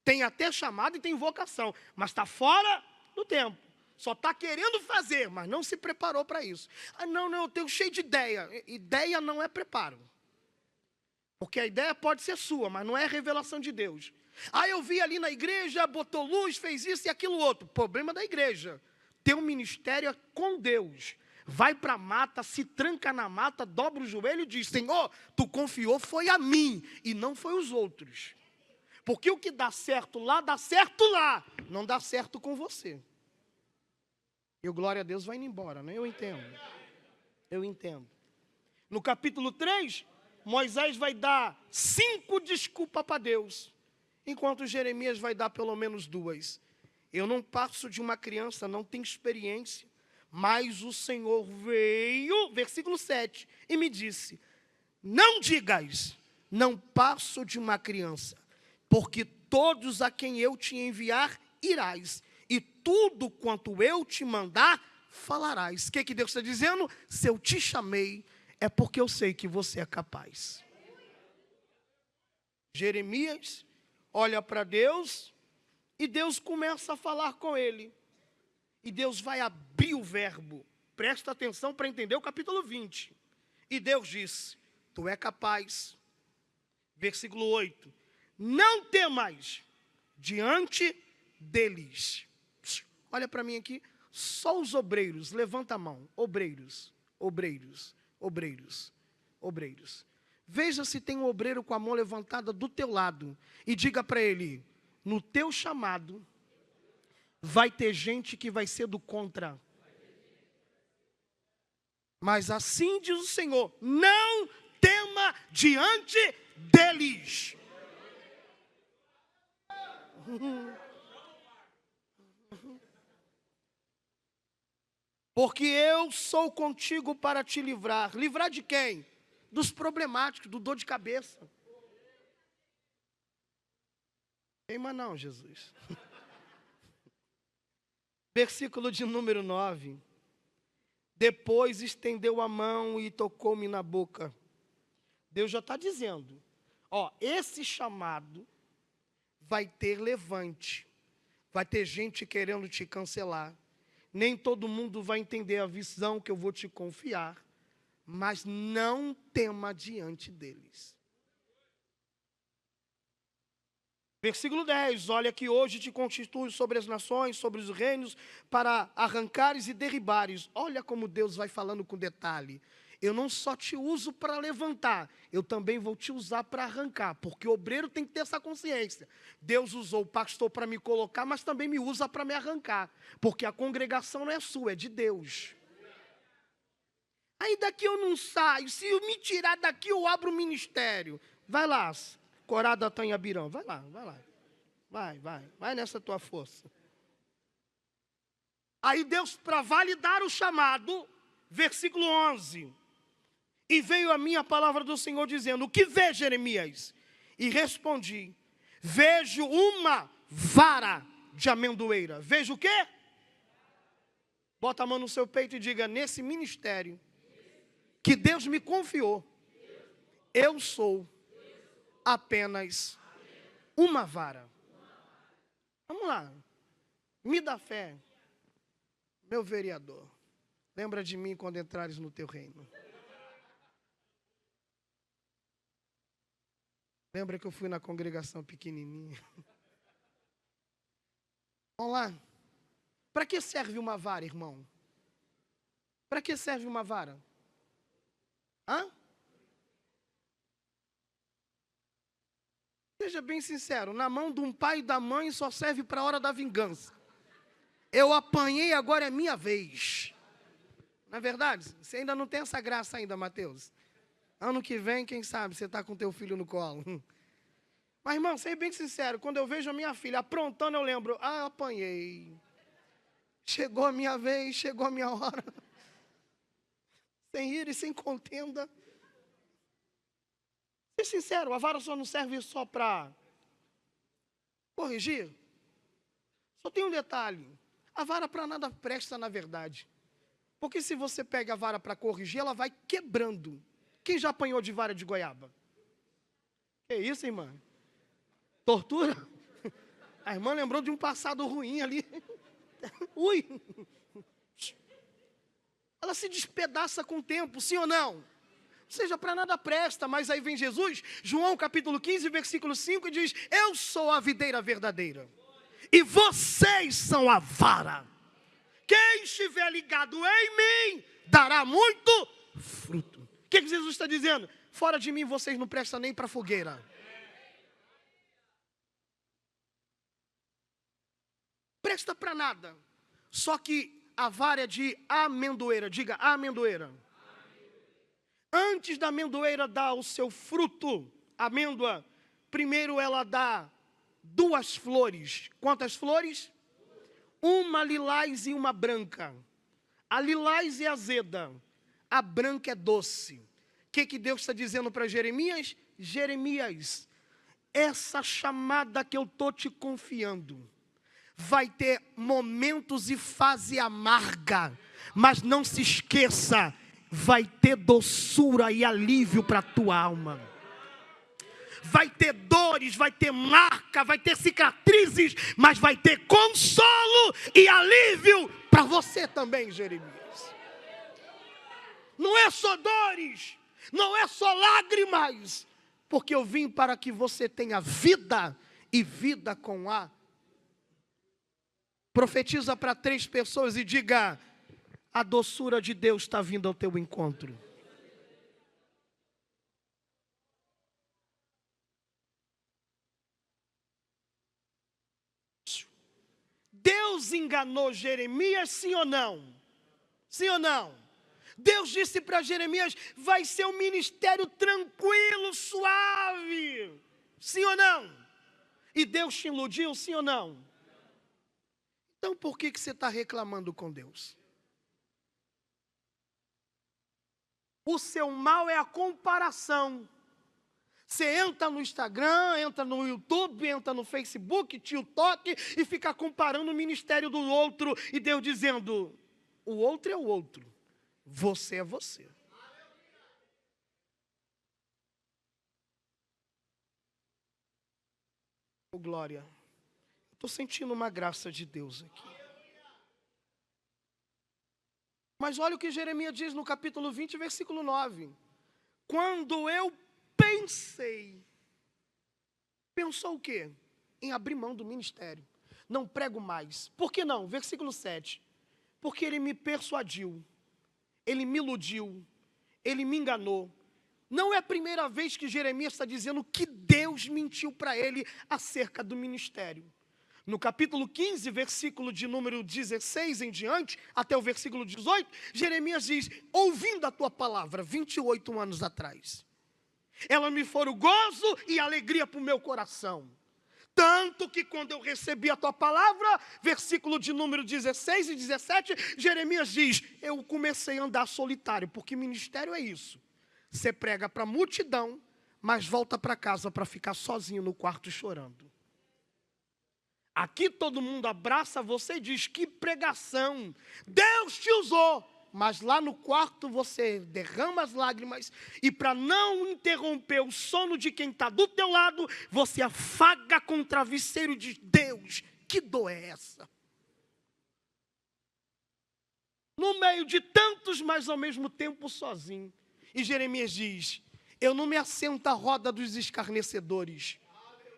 [SPEAKER 1] Tem até chamado e tem vocação, mas está fora do tempo. Só está querendo fazer, mas não se preparou para isso. Não, eu tenho cheio de ideia. Ideia não é preparo. Porque a ideia pode ser sua, mas não é revelação de Deus. Eu vi ali na igreja, botou luz, fez isso e aquilo outro. Problema da igreja. Teu ministério é com Deus. Vai para a mata, se tranca na mata, dobra o joelho e diz, Senhor, tu confiou foi a mim e não foi os outros. Porque o que dá certo lá, não dá certo com você. E o glória a Deus vai indo embora, né? Eu entendo. No capítulo 3, Moisés vai dar 5 desculpas para Deus, enquanto Jeremias vai dar pelo menos 2. Eu não passo de uma criança, não tenho experiência, mas o Senhor veio, versículo 7, e me disse, não digas, não passo de uma criança, porque todos a quem eu te enviar irás, e tudo quanto eu te mandar falarás. O que Deus está dizendo? Se eu te chamei, é porque eu sei que você é capaz. Jeremias olha para Deus e Deus começa a falar com ele. E Deus vai abrir o verbo. Presta atenção para entender o capítulo 20. E Deus disse, tu é capaz. Versículo 8. Não temas diante deles. Olha para mim aqui. Só os obreiros, levanta a mão. Obreiros. Veja se tem um obreiro com a mão levantada do teu lado. E diga para ele, no teu chamado, vai ter gente que vai ser do contra. Mas assim diz o Senhor, não tema diante deles. Porque eu sou contigo para te livrar. Livrar de quem? Dos problemáticos, do dor de cabeça. Queima não, Jesus. Versículo de número 9. Depois estendeu a mão e tocou-me na boca. Deus já está dizendo, esse chamado vai ter levante. Vai ter gente querendo te cancelar. Nem todo mundo vai entender a visão que eu vou te confiar. Mas não tema diante deles. Versículo 10, olha que hoje te constitui sobre as nações, sobre os reinos, para arrancares e derribares. Olha como Deus vai falando com detalhe. eu não só te uso para levantar, eu também vou te usar para arrancar, porque o obreiro tem que ter essa consciência. Deus usou o pastor para me colocar, mas também me usa para me arrancar, porque a congregação não é sua, é de Deus. Aí daqui eu não saio, se eu me tirar daqui eu abro o ministério. Vai lá, Corada Tanhabirão, vai lá. Vai nessa tua força. Aí Deus, para validar o chamado, versículo 11. E veio a mim a palavra do Senhor dizendo, o que vê, Jeremias? E respondi, vejo uma vara de amendoeira. Vejo o quê? Bota a mão no seu peito e diga, nesse ministério que Deus me confiou, eu sou apenas uma vara. Vamos lá. Me dá fé, meu vereador. Lembra de mim quando entrares no teu reino. Lembra que eu fui na congregação pequenininha? Vamos lá. Para que serve uma vara, irmão? Para que serve uma vara? Hã? Seja bem sincero, na mão de um pai e da mãe só serve para a hora da vingança. Eu apanhei, agora é minha vez. Não é verdade? Você ainda não tem essa graça ainda, Mateus. Ano que vem, quem sabe, você está com teu filho no colo. Mas, irmão, seja bem sincero, quando eu vejo a minha filha aprontando, eu lembro, eu apanhei. Chegou a minha vez, chegou a minha hora. Sem ira e sem contenda. Seja sincero, a vara só não serve só para corrigir. Só tem um detalhe. A vara para nada presta, na verdade. Porque se você pega a vara para corrigir, ela vai quebrando. Quem já apanhou de vara de goiaba? Que isso, irmã? Tortura? A irmã lembrou de um passado ruim ali. Ui! Ela se despedaça com o tempo, sim ou não? Ou seja, para nada presta, mas aí vem Jesus, João capítulo 15, versículo 5, e diz, eu sou a videira verdadeira, e vocês são a vara. Quem estiver ligado em mim, dará muito fruto. O que Jesus está dizendo? Fora de mim, vocês não prestam nem para fogueira. Presta para nada. Só que a vara é de amendoeira. Diga, amendoeira. Antes da amendoeira dar o seu fruto, amêndoa, primeiro ela dá 2 flores. Quantas flores? Uma lilás e uma branca. A lilás é azeda, a branca é doce. O que Deus está dizendo para Jeremias? Jeremias, essa chamada que eu estou te confiando, vai ter momentos e fase amarga, mas não se esqueça, vai ter doçura e alívio para a tua alma. Vai ter dores, vai ter marca, vai ter cicatrizes, mas vai ter consolo e alívio para você também, Jeremias. Não é só dores, não é só lágrimas, porque eu vim para que você tenha vida e vida com A. Profetiza para 3 pessoas e diga, a doçura de Deus está vindo ao teu encontro. Deus enganou Jeremias, sim ou não? Sim ou não? Deus disse para Jeremias, vai ser um ministério tranquilo, suave. Sim ou não? E Deus te iludiu, sim ou não? Então por que você está reclamando com Deus? O seu mal é a comparação. Você entra no Instagram, entra no YouTube, entra no Facebook, TikTok e fica comparando o ministério do outro. E Deus dizendo, o outro é o outro, você é você. Oh, glória. Estou sentindo uma graça de Deus aqui. Mas olha o que Jeremias diz no capítulo 20, versículo 9. Quando eu pensei, pensou o quê? Em abrir mão do ministério. Não prego mais. Por que não? Versículo 7. Porque ele me persuadiu, ele me iludiu, ele me enganou. Não é a primeira vez que Jeremias está dizendo que Deus mentiu para ele acerca do ministério. No capítulo 15, versículo de número 16 em diante, até o versículo 18, Jeremias diz: ouvindo a tua palavra, 28 anos atrás, ela me for o gozo e alegria para o meu coração. Tanto que quando eu recebi a tua palavra, versículo de número 16 e 17, Jeremias diz: eu comecei a andar solitário, porque ministério é isso. Você prega para a multidão, mas volta para casa para ficar sozinho no quarto chorando. Aqui todo mundo abraça você e diz: que pregação, Deus te usou. Mas lá no quarto você derrama as lágrimas e para não interromper o sono de quem está do teu lado, você afaga com o travesseiro e diz: Deus, que dor é essa? No meio de tantos, mas ao mesmo tempo sozinho. E Jeremias diz: eu não me assento à roda dos escarnecedores.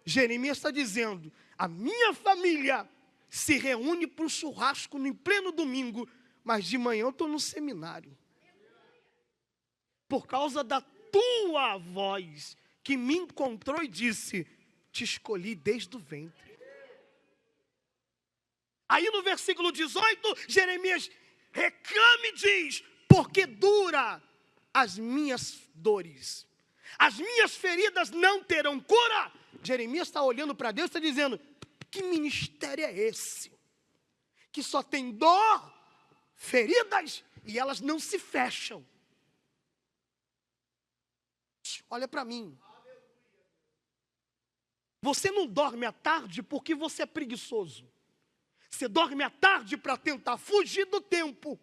[SPEAKER 1] Jeremias está dizendo: a minha família se reúne para o churrasco em pleno domingo, mas de manhã eu estou no seminário. Por causa da tua voz, que me encontrou e disse: te escolhi desde o ventre. Aí no versículo 18, Jeremias reclama e diz: porque dura as minhas dores, as minhas feridas não terão cura. Jeremias está olhando para Deus e está dizendo: que ministério é esse? Que só tem dor, feridas, e elas não se fecham. Olha para mim. Você não dorme à tarde porque você é preguiçoso. Você dorme à tarde para tentar fugir do tempo.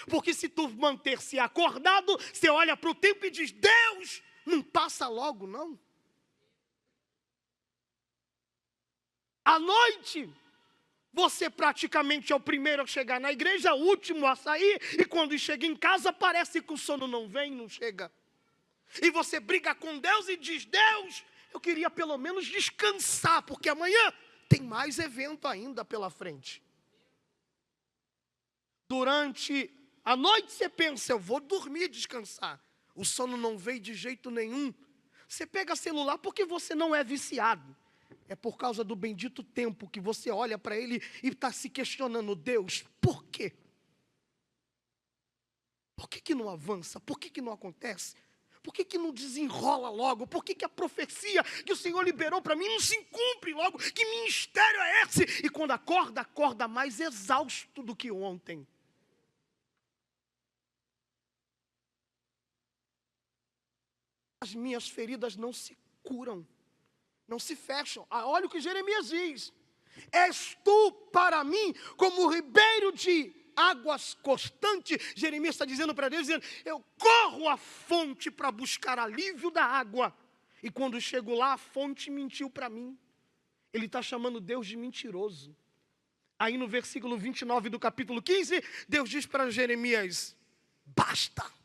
[SPEAKER 1] Porque se tu manter-se acordado, você olha para o tempo e diz: Deus, não passa logo não. À noite, você praticamente é o primeiro a chegar na igreja, o último a sair, e quando chega em casa parece que o sono não vem, não chega. E você briga com Deus e diz: Deus, eu queria pelo menos descansar, porque amanhã tem mais evento ainda pela frente. Durante a noite você pensa: eu vou dormir e descansar. O sono não veio de jeito nenhum. Você pega celular porque você não é viciado. É por causa do bendito tempo que você olha para ele e está se questionando: Deus, por quê? Por que não avança? Por que não acontece? Por que não desenrola logo? Por que a profecia que o Senhor liberou para mim não se cumpre logo? Que ministério é esse? E quando acorda, acorda mais exausto do que ontem. As minhas feridas não se curam, não se fecham. Olha o que Jeremias diz: és tu para mim como o ribeiro de águas constantes. Jeremias está dizendo para Deus, dizendo: eu corro à fonte para buscar alívio da água. E quando chego lá, a fonte mentiu para mim. Ele está chamando Deus de mentiroso. Aí no versículo 29 do capítulo 15, Deus diz para Jeremias: basta.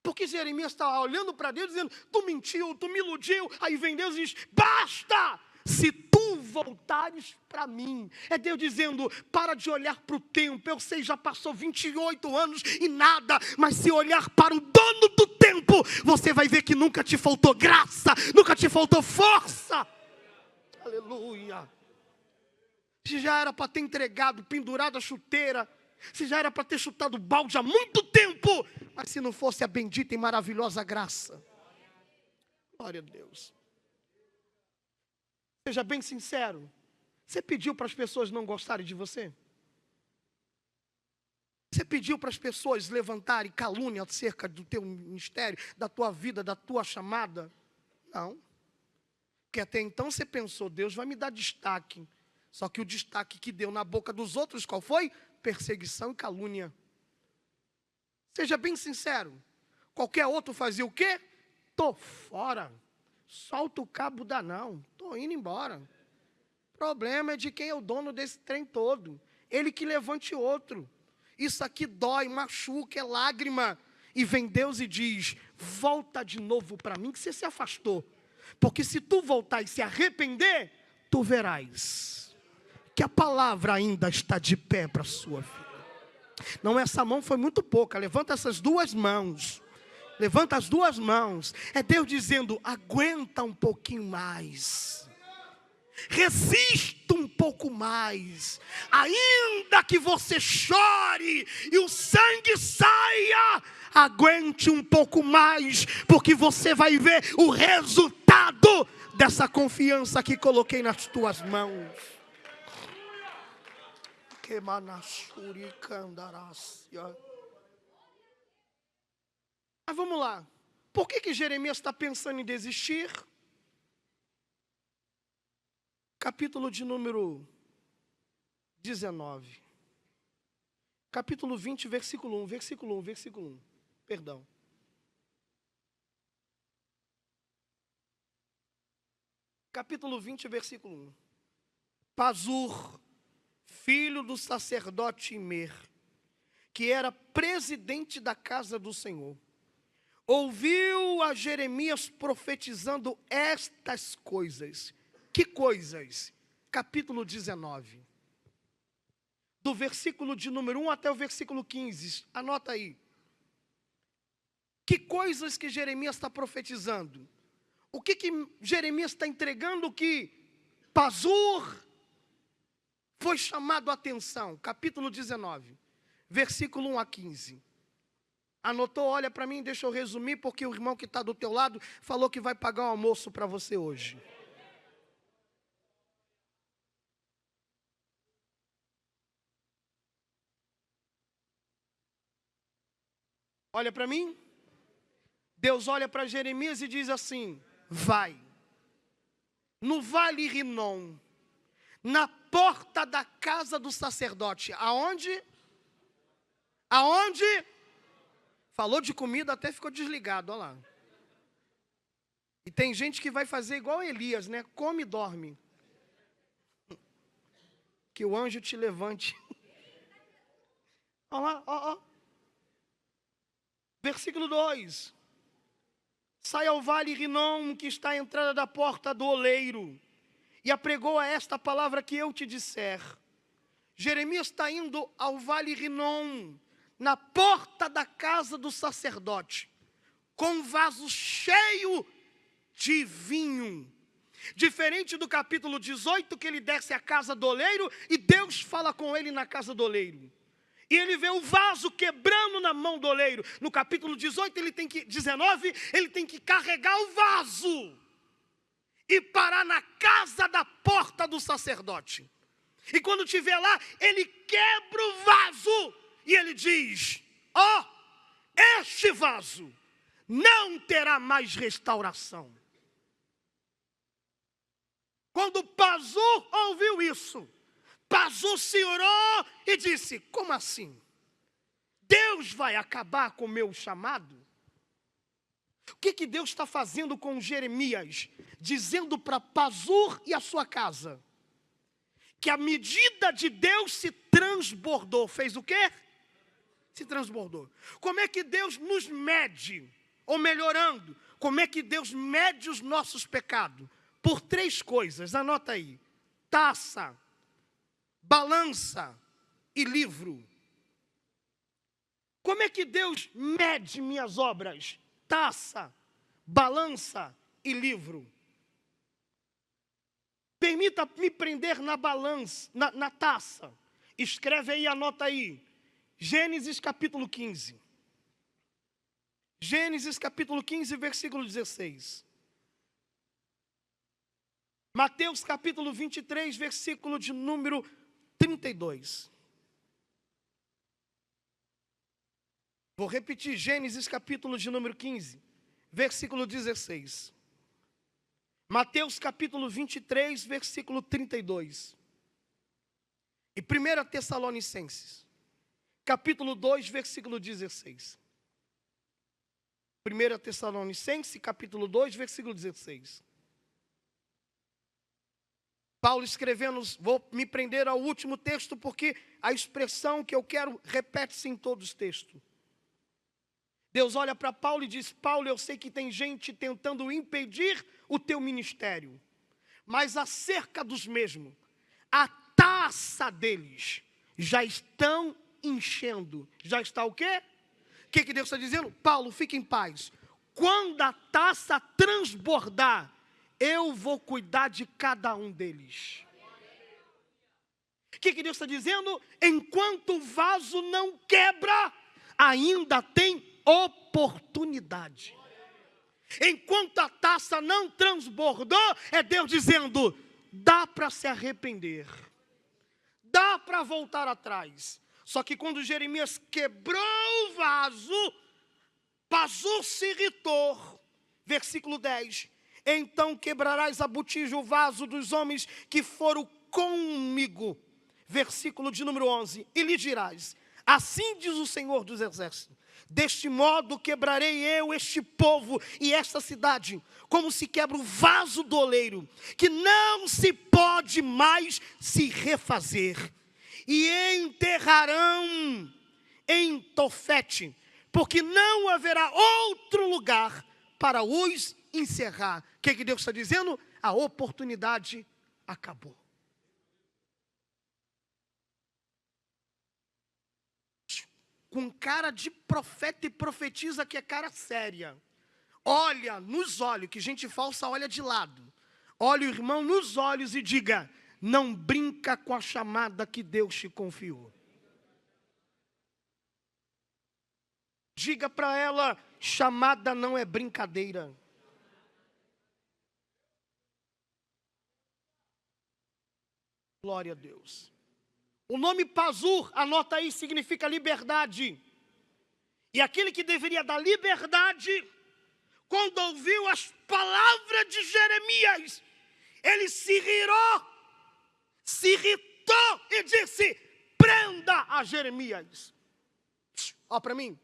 [SPEAKER 1] Porque Jeremias está olhando para Deus dizendo: tu mentiu, tu me iludiu. Aí vem Deus e diz: basta, se tu voltares para mim. É Deus dizendo: para de olhar para o tempo. Eu sei, já passou 28 anos e nada. Mas se olhar para o dono do tempo, você vai ver que nunca te faltou graça, nunca te faltou força. Aleluia. Se já era para ter entregado, pendurado a chuteira, se já era para ter chutado balde há muito tempo, mas se não fosse a bendita e maravilhosa graça. Glória a Deus. Seja bem sincero. Você pediu para as pessoas não gostarem de você? Você pediu para as pessoas levantarem calúnia acerca do teu ministério, da tua vida, da tua chamada? Não. Porque até então você pensou: Deus vai me dar destaque. Só que o destaque que deu na boca dos outros, qual foi? Perseguição e calúnia. Seja bem sincero. Qualquer outro fazia o quê? Tô fora. Solta o cabo da não. Tô indo embora. O problema é de quem é o dono desse trem todo. Ele que levante outro. Isso aqui dói, machuca, é lágrima. E vem Deus e diz: volta de novo para mim, que você se afastou. Porque se tu voltar e se arrepender, tu verás que a palavra ainda está de pé para a sua vida. Não, essa mão foi muito pouca. Levanta essas duas mãos. Levanta as duas mãos. É Deus dizendo: aguenta um pouquinho mais. Resista um pouco mais. Ainda que você chore e o sangue saia, aguente um pouco mais, porque você vai ver o resultado dessa confiança que coloquei nas tuas mãos. Mas vamos lá. Por que Jeremias está pensando em desistir? Capítulo de número 19. Capítulo 20, versículo 1. Versículo 1, versículo 1. Perdão. Capítulo 20, versículo 1. Pazur, filho do sacerdote Imer, que era presidente da casa do Senhor, ouviu a Jeremias profetizando estas coisas. Que coisas? Capítulo 19. Do versículo de número 1 até o versículo 15. Anota aí. Que coisas que Jeremias está profetizando? O que Jeremias está entregando que Pazur foi chamado a atenção? Capítulo 19, versículo 1 a 15. Anotou? Olha para mim, deixa eu resumir, porque o irmão que está do teu lado falou que vai pagar um almoço para você hoje. Olha para mim. Deus olha para Jeremias e diz assim: vai, no vale Rinom, na porta da casa do sacerdote. Aonde? Aonde? Falou de comida, até ficou desligado, olha lá. E tem gente que vai fazer igual Elias, né? Come e dorme. Que o anjo te levante. Olha lá, ó. Versículo 2. Sai ao vale Rinom, que está à entrada da porta do oleiro, e apregou a esta palavra que eu te disser. Jeremias está indo ao vale Rinom, na porta da casa do sacerdote, com um vaso cheio de vinho. Diferente do capítulo 18, que ele desce à casa do oleiro, e Deus fala com ele na casa do oleiro. E ele vê o vaso quebrando na mão do oleiro. No capítulo 18, 19, ele tem que carregar o vaso e parar na casa da porta do sacerdote. E quando estiver lá, ele quebra o vaso e ele diz: este vaso não terá mais restauração. Quando Pazur ouviu isso, Pazur se orou e disse: como assim? Deus vai acabar com o meu chamado? O que Deus está fazendo com Jeremias? Dizendo para Pazur e a sua casa que a medida de Deus se transbordou. Fez o quê? Se transbordou. Como é que Deus nos mede? Ou melhorando, como é que Deus mede os nossos pecados? Por 3 coisas, anota aí: taça, balança e livro. Como é que Deus mede minhas obras? Taça, balança e livro. Permita-me prender na balança, na taça. Escreve aí, anota aí. Gênesis capítulo 15. Gênesis capítulo 15, versículo 16. Mateus capítulo 23, versículo de número 32. Vou repetir, Gênesis capítulo de número 15, versículo 16. Mateus capítulo 23, versículo 32. E 1 Tessalonicenses, capítulo 2, versículo 16. 1 Tessalonicenses, capítulo 2, versículo 16. Paulo escrevendo, vou me prender ao último texto, porque a expressão que eu quero repete-se em todos os textos. Deus olha para Paulo e diz: Paulo, eu sei que tem gente tentando impedir o teu ministério, mas acerca dos mesmos, a taça deles já estão enchendo. Já está o quê? que Deus está dizendo? Paulo, fique em paz. Quando a taça transbordar, eu vou cuidar de cada um deles. O que Deus está dizendo? Enquanto o vaso não quebra, ainda tem oportunidade. Enquanto a taça não transbordou, é Deus dizendo, dá para se arrepender. Dá para voltar atrás. Só que quando Jeremias quebrou o vaso, Pazur se irritou. Versículo 10. Então quebrarás a botija, o vaso dos homens que foram comigo. Versículo de número 11. E lhe dirás, assim diz o Senhor dos Exércitos, deste modo quebrarei eu este povo e esta cidade, como se quebra o vaso do oleiro, que não se pode mais se refazer. E enterrarão em Tofete, porque não haverá outro lugar para os encerrar. O que Deus está dizendo? A oportunidade acabou. Com cara de profeta e profetiza que é cara séria. Olha nos olhos, que gente falsa olha de lado. Olha o irmão nos olhos e diga, não brinca com a chamada que Deus te confiou. Diga para ela, chamada não é brincadeira. Glória a Deus. O nome Pazur, anota aí, significa liberdade. E aquele que deveria dar liberdade, quando ouviu as palavras de Jeremias, ele se irritou e disse, prenda a Jeremias. Olha para mim,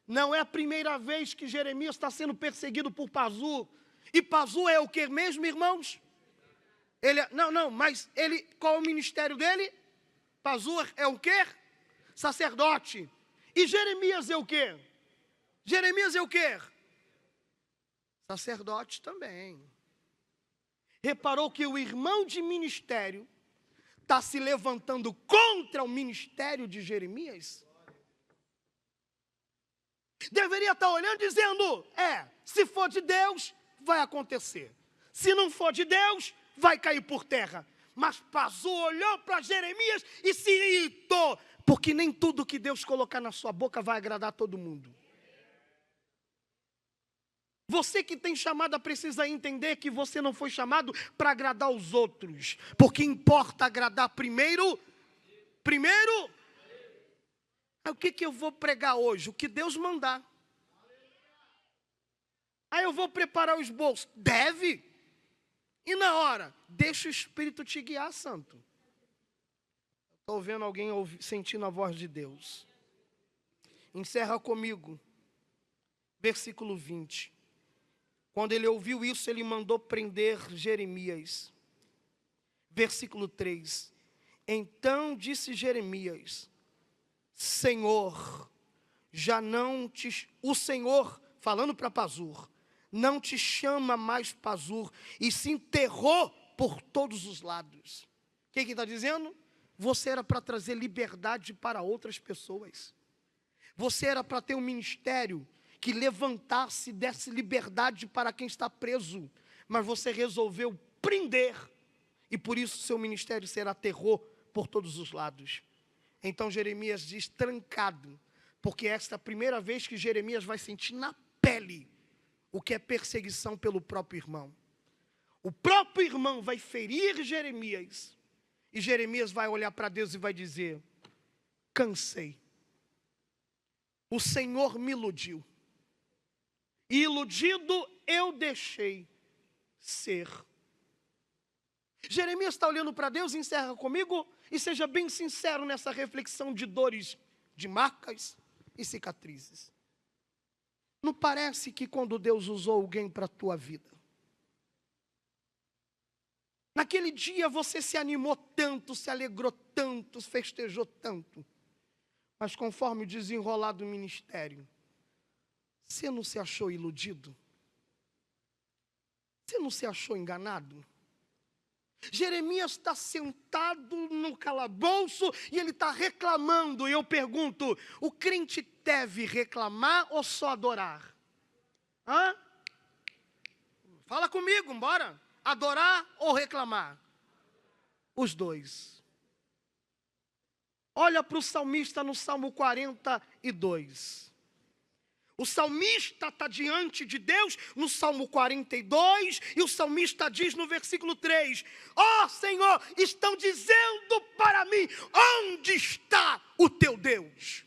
[SPEAKER 1] não é a primeira vez que Jeremias está sendo perseguido por Pazur. E Pazur é o que mesmo, irmãos? Mas ele, qual é o ministério dele? Pazur é o quê? Sacerdote. E Jeremias é o quê? Jeremias é o quê? Sacerdote também. Reparou que o irmão de ministério está se levantando contra o ministério de Jeremias? Deveria estar olhando e dizendo, se for de Deus, vai acontecer. Se não for de Deus, vai cair por terra. Mas Pazur olhou para Jeremias e se irritou, porque nem tudo que Deus colocar na sua boca vai agradar todo mundo. Você que tem chamada precisa entender que você não foi chamado para agradar os outros, porque importa agradar primeiro. O que eu vou pregar hoje? O que Deus mandar. Aí eu vou preparar o esboço. Deve. E na hora, deixa o Espírito te guiar, santo. Estou vendo alguém sentindo a voz de Deus. Encerra comigo. Versículo 20. Quando ele ouviu isso, ele mandou prender Jeremias. Versículo 3. Então disse Jeremias, Senhor, o Senhor, falando para Pazur, não te chama mais Pazur, e se enterrou por todos os lados. O que está dizendo? Você era para trazer liberdade para outras pessoas. Você era para ter um ministério que levantasse, desse liberdade para quem está preso. Mas você resolveu prender, e por isso seu ministério será terror por todos os lados. Então Jeremias diz, trancado, porque esta é a primeira vez que Jeremias vai sentir na pele o que é perseguição pelo próprio irmão. O próprio irmão vai ferir Jeremias, e Jeremias vai olhar para Deus e vai dizer, cansei. O Senhor me iludiu, e iludido eu deixei ser. Jeremias está olhando para Deus, encerra comigo, e seja bem sincero nessa reflexão de dores, de marcas e cicatrizes. Não parece que quando Deus usou alguém para a tua vida, naquele dia você se animou tanto, se alegrou tanto, festejou tanto, mas conforme o desenrolar do ministério, você não se achou iludido? Você não se achou enganado? Jeremias está sentado no calabouço e ele está reclamando. E eu pergunto, o crente deve reclamar ou só adorar? Hã? Fala comigo, bora. Adorar ou reclamar? Os dois. Olha para o salmista no Salmo 42. O salmista está diante de Deus no Salmo 42, e o salmista diz no versículo 3, ó Senhor, estão dizendo para mim, onde está o teu Deus?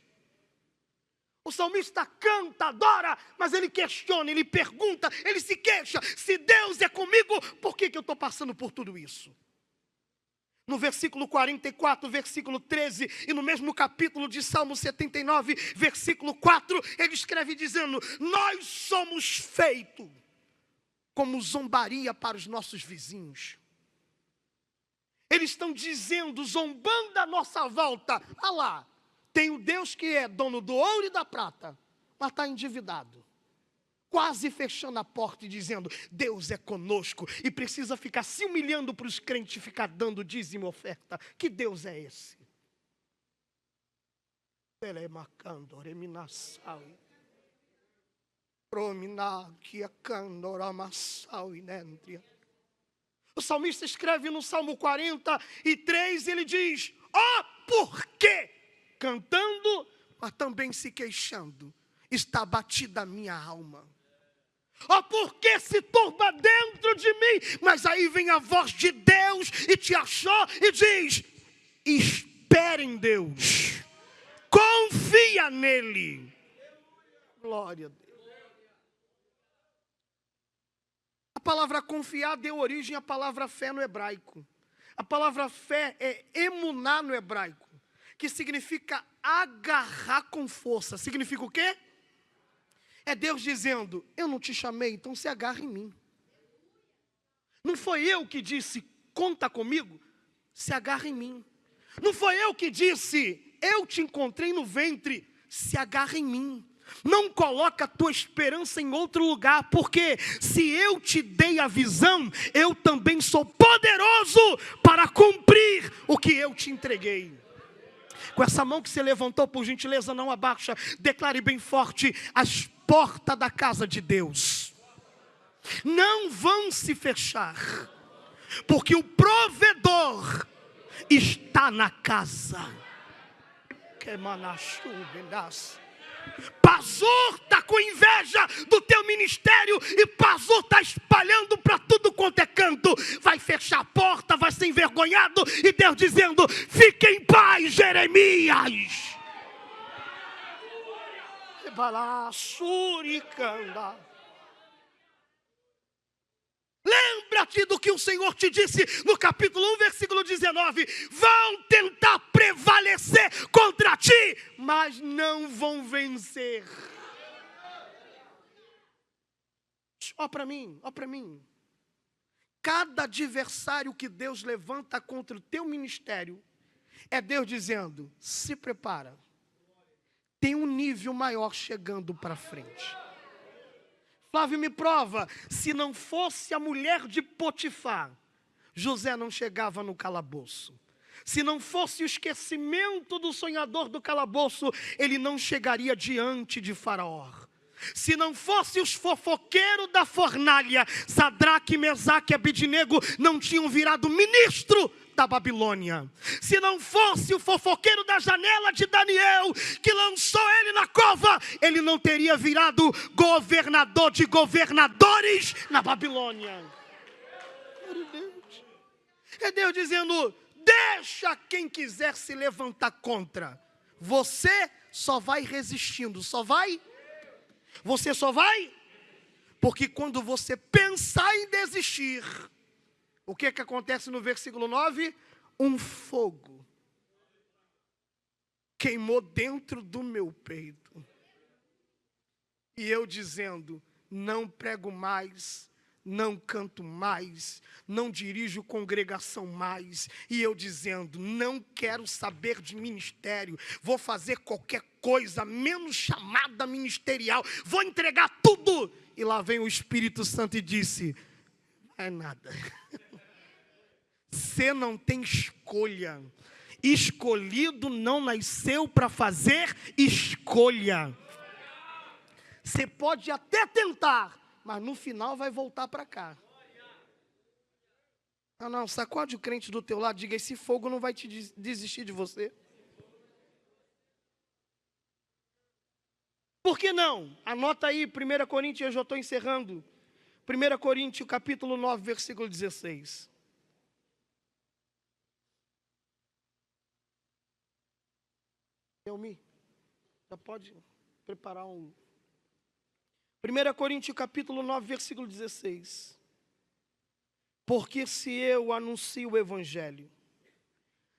[SPEAKER 1] O salmista canta, adora, mas ele questiona, ele pergunta, ele se queixa, se Deus é comigo, por que eu estou passando por tudo isso? No versículo 44, versículo 13, e no mesmo capítulo de Salmo 79, versículo 4, ele escreve dizendo, nós somos feitos como zombaria para os nossos vizinhos. Eles estão dizendo, zombando à nossa volta, ah lá, tem o Deus que é dono do ouro e da prata, mas está endividado. Quase fechando a porta e dizendo, Deus é conosco, e precisa ficar se humilhando para os crentes, ficar dando dízimo e oferta. Que Deus é esse? O salmista escreve no Salmo 43, ele diz, ó, por quê? Cantando, mas também se queixando, está abatida a minha alma. Ó, porque se turba dentro de mim, mas aí vem a voz de Deus e te achou e diz, espere em Deus, confia nele. Glória a Deus. A palavra confiar deu origem à palavra fé no hebraico. A palavra fé é emuná no hebraico, que significa agarrar com força. Significa o quê? É Deus dizendo, eu não te chamei, então se agarra em mim. Não foi eu que disse, conta comigo, se agarra em mim. Não foi eu que disse, eu te encontrei no ventre, se agarra em mim. Não coloca a tua esperança em outro lugar, porque se eu te dei a visão, eu também sou poderoso para cumprir o que eu te entreguei. Com essa mão que você levantou, por gentileza, não abaixa, declare bem forte, as portas da casa de Deus não vão se fechar, porque o provedor está na casa. Pazur está com inveja do teu ministério e Pazur está espalhando para tudo quanto é canto. Vai fechar a porta, vai ser envergonhado, e Deus dizendo, fique em paz, Jeremias. Lembra-te do que o Senhor te disse no capítulo 1, versículo 19. Vão tentar prevalecer contra ti, mas não vão vencer. Ó para mim, ó para mim. Cada adversário que Deus levanta contra o teu ministério, é Deus dizendo, se prepara. Tem um nível maior chegando para frente. Flávio, me prova, se não fosse a mulher de Potifar, José não chegava no calabouço. Se não fosse o esquecimento do sonhador do calabouço, ele não chegaria diante de Faraó. Se não fosse os fofoqueiros da fornalha, Sadraque, Mesaque e Abednego não tinham virado ministro da Babilônia. Se não fosse o fofoqueiro da janela de Daniel, que lançou ele na cova, ele não teria virado governador de governadores na Babilônia. É Deus dizendo, deixa quem quiser se levantar contra. Você só vai resistindo, você só vai, porque quando você pensar em desistir, o que acontece no versículo 9? Um fogo queimou dentro do meu peito. E eu dizendo, não prego mais, não canto mais, não dirijo congregação mais. E eu dizendo, não quero saber de ministério, vou fazer qualquer coisa, menos chamada ministerial, vou entregar tudo. E lá vem o Espírito Santo e disse, não é nada. Você não tem escolha. Escolhido não nasceu para fazer escolha. Você pode até tentar, mas no final vai voltar para cá. Não, sacode o crente do teu lado, diga, esse fogo não vai te desistir de você. Por que não? Anota aí, 1 Coríntios, eu já estou encerrando. 1 Coríntios, capítulo 9, versículo 16. Elmi, já pode preparar um... 1 Coríntios, capítulo 9, versículo 16. Porque se eu anuncio o evangelho,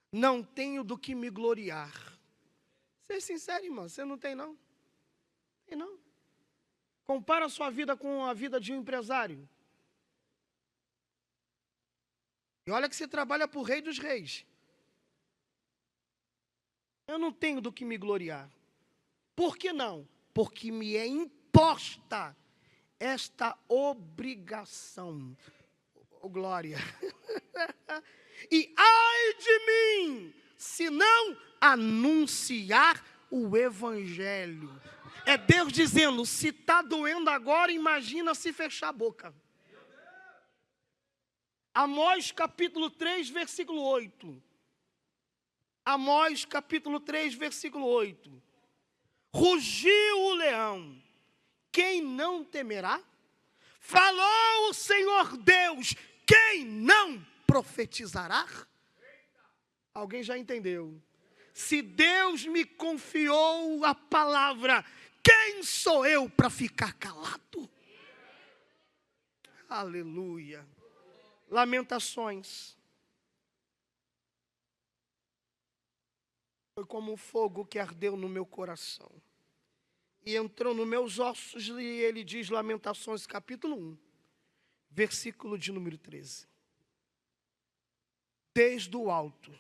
[SPEAKER 1] não tenho do que me gloriar. Seja sincero, irmão, você não tem não? Tem não. Compara a sua vida com a vida de um empresário. E olha que você trabalha para o Rei dos Reis. Eu não tenho do que me gloriar. Por que não? Porque me é imposta esta obrigação. Oh, glória. E ai de mim, se não anunciar o evangelho. É Deus dizendo, se está doendo agora, imagina se fechar a boca. Amós capítulo 3, versículo 8. Amós capítulo 3, versículo 8. Rugiu o leão, quem não temerá? Falou o Senhor Deus, quem não profetizará? Alguém já entendeu? Se Deus me confiou a palavra, quem sou eu para ficar calado? Aleluia. Lamentações. Foi como um fogo que ardeu no meu coração. E entrou nos meus ossos, e ele diz, Lamentações capítulo 1, versículo de número 13. Desde o alto,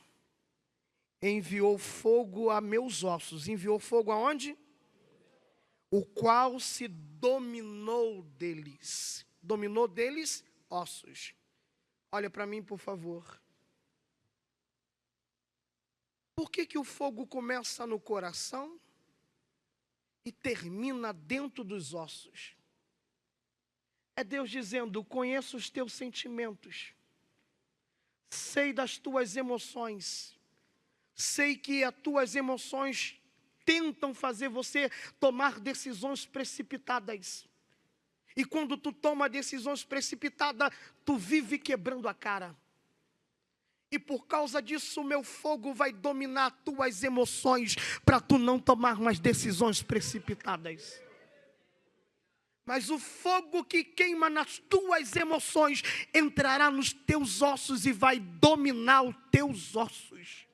[SPEAKER 1] enviou fogo a meus ossos. Enviou fogo aonde? O qual se dominou deles. Dominou deles ossos. Olha para mim, por favor. Por que o fogo começa no coração e termina dentro dos ossos? É Deus dizendo, conheço os teus sentimentos. Sei das tuas emoções. Sei que as tuas emoções tentam fazer você tomar decisões precipitadas. E quando tu toma decisões precipitadas, tu vive quebrando a cara. E por causa disso, o meu fogo vai dominar tuas emoções para tu não tomar mais decisões precipitadas. Mas o fogo que queima nas tuas emoções entrará nos teus ossos e vai dominar os teus ossos.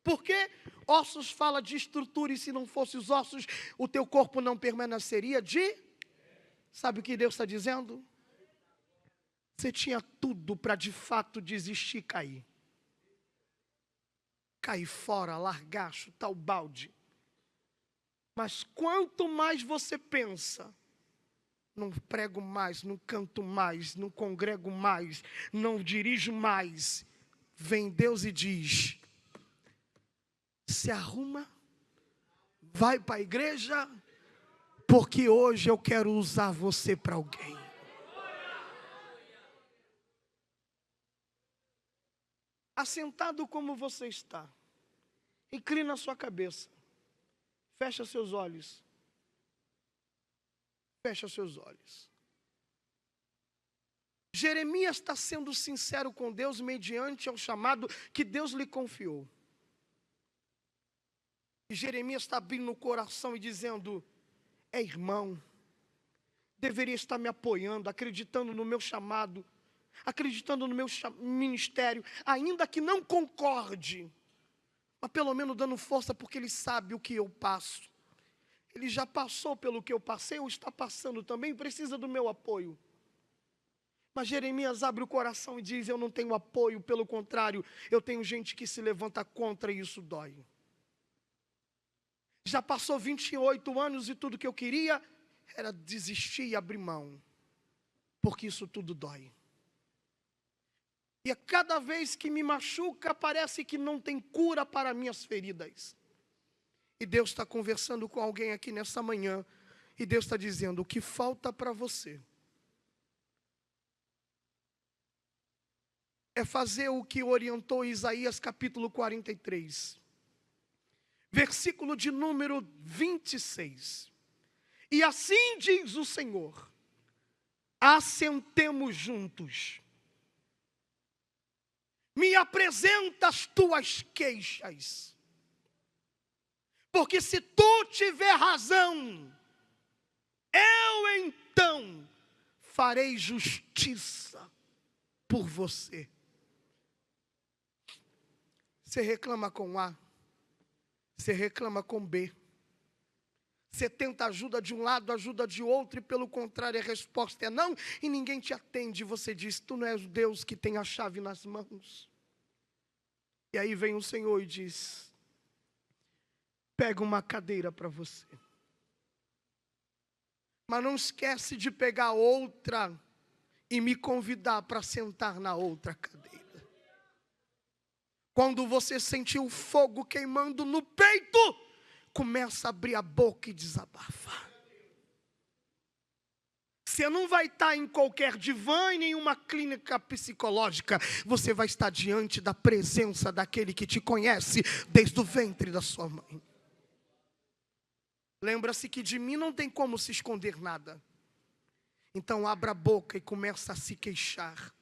[SPEAKER 1] Por quê? Ossos fala de estrutura e se não fosse os ossos, o teu corpo não permaneceria de... Sabe o que Deus está dizendo? Você tinha tudo para de fato desistir e cair. Cair fora, largar, chutar o balde. Mas quanto mais você pensa, não prego mais, não canto mais, não congrego mais, não dirijo mais, vem Deus e diz, se arruma, vai para a igreja, porque hoje eu quero usar você para alguém. Assentado como você está, inclina a sua cabeça, fecha seus olhos, fecha seus olhos. Jeremias está sendo sincero com Deus mediante ao chamado que Deus lhe confiou. E Jeremias está abrindo o coração e dizendo, irmão, deveria estar me apoiando, acreditando no meu chamado, acreditando no meu ministério, ainda que não concorde, mas pelo menos dando força, porque ele sabe o que eu passo. Ele já passou pelo que eu passei, ou está passando também, precisa do meu apoio. Mas Jeremias abre o coração e diz, eu não tenho apoio, pelo contrário, eu tenho gente que se levanta contra e isso dói. Já passou 28 anos e tudo que eu queria era desistir e abrir mão, porque isso tudo dói. E a cada vez que me machuca, parece que não tem cura para minhas feridas. E Deus está conversando com alguém aqui nessa manhã. E Deus está dizendo, o que falta para você é fazer o que orientou Isaías capítulo 43. Versículo de número 26. E assim diz o Senhor, assentemos juntos. Me apresenta as tuas queixas. Porque se tu tiver razão, eu então farei justiça por você. Você reclama com A, você reclama com B. Você tenta ajuda de um lado, ajuda de outro, e pelo contrário a resposta é não, e ninguém te atende. Você diz, tu não és o Deus que tem a chave nas mãos. E aí vem o Senhor e diz, pega uma cadeira para você. Mas não esquece de pegar outra e me convidar para sentar na outra cadeira. Quando você sentir o fogo queimando no peito, começa a abrir a boca e desabafar. Você não vai estar em qualquer divã, em nenhuma clínica psicológica. Você vai estar diante da presença daquele que te conhece desde o ventre da sua mãe. Lembra-se que de mim não tem como se esconder nada. Então abra a boca e começa a se queixar.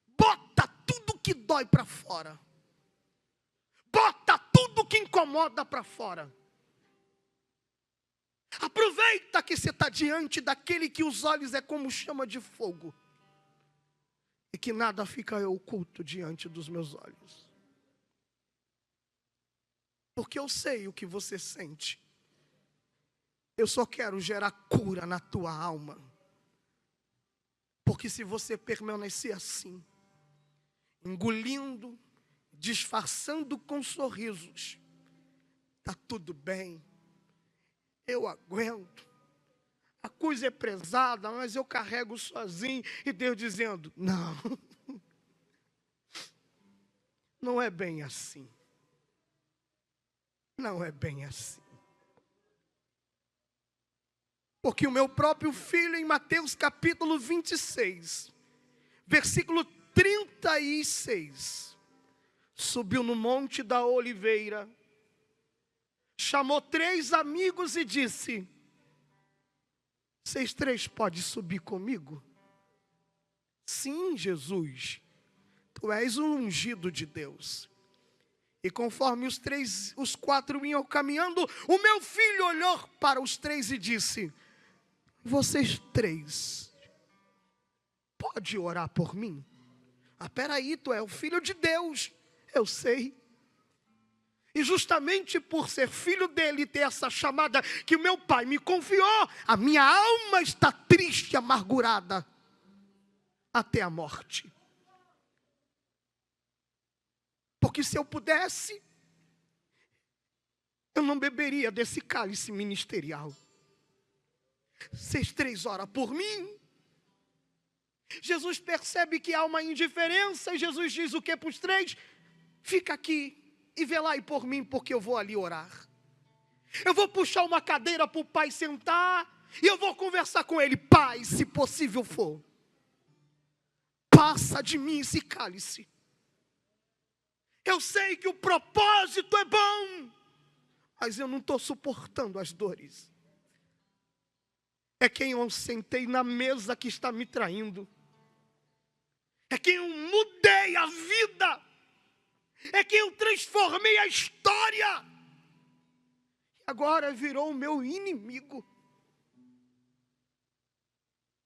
[SPEAKER 1] Bota tudo que dói para fora. Bota tudo que incomoda para fora. Aproveita que você está diante daquele que os olhos é como chama de fogo. E que nada fica oculto diante dos meus olhos. Porque eu sei o que você sente. Eu só quero gerar cura na tua alma. Porque se você permanecer assim, engolindo, disfarçando com sorrisos, está tudo bem, eu aguento, a coisa é pesada, mas eu carrego sozinho, e Deus dizendo, não, não é bem assim, não é bem assim. Porque o meu próprio filho, em Mateus capítulo 26, versículo 36, subiu no Monte da Oliveira, chamou 3 amigos e disse, vocês 3 podem subir comigo? Sim, Jesus, tu és o ungido de Deus. E conforme os 4 iam caminhando, o meu filho olhou para os 3 e disse, vocês 3, pode orar por mim? Peraí, tu é o filho de Deus, eu sei. E justamente por ser filho dele e ter essa chamada que o meu pai me confiou, a minha alma está triste e amargurada até a morte. Porque se eu pudesse, eu não beberia desse cálice ministerial. Vocês 3 oram por mim. Jesus percebe que há uma indiferença e Jesus diz o que para os 3? Fica aqui e vê lá e por mim, porque eu vou ali orar. Eu vou puxar uma cadeira para o pai sentar e eu vou conversar com ele. Pai, se possível for, passa de mim esse cálice. Eu sei que o propósito é bom, mas eu não estou suportando as dores. É quem eu sentei na mesa que está me traindo. É quem eu mudei a vida. É quem eu transformei a história. Agora virou o meu inimigo.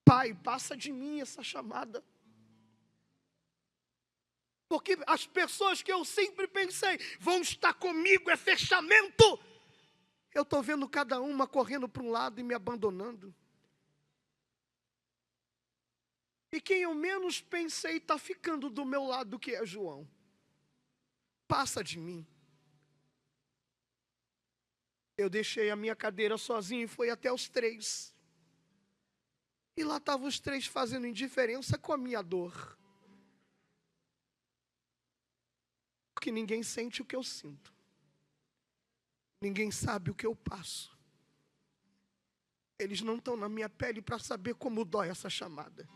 [SPEAKER 1] Pai, passa de mim essa chamada. Porque as pessoas que eu sempre pensei vão estar comigo, é fechamento. Eu estou vendo cada uma correndo para um lado e me abandonando. E quem eu menos pensei está ficando do meu lado, que é João. Passa de mim. Eu deixei a minha cadeira sozinho e fui até os 3. E lá estavam os 3 fazendo indiferença com a minha dor. Porque ninguém sente o que eu sinto. Ninguém sabe o que eu passo. Eles não estão na minha pele para saber como dói essa chamada.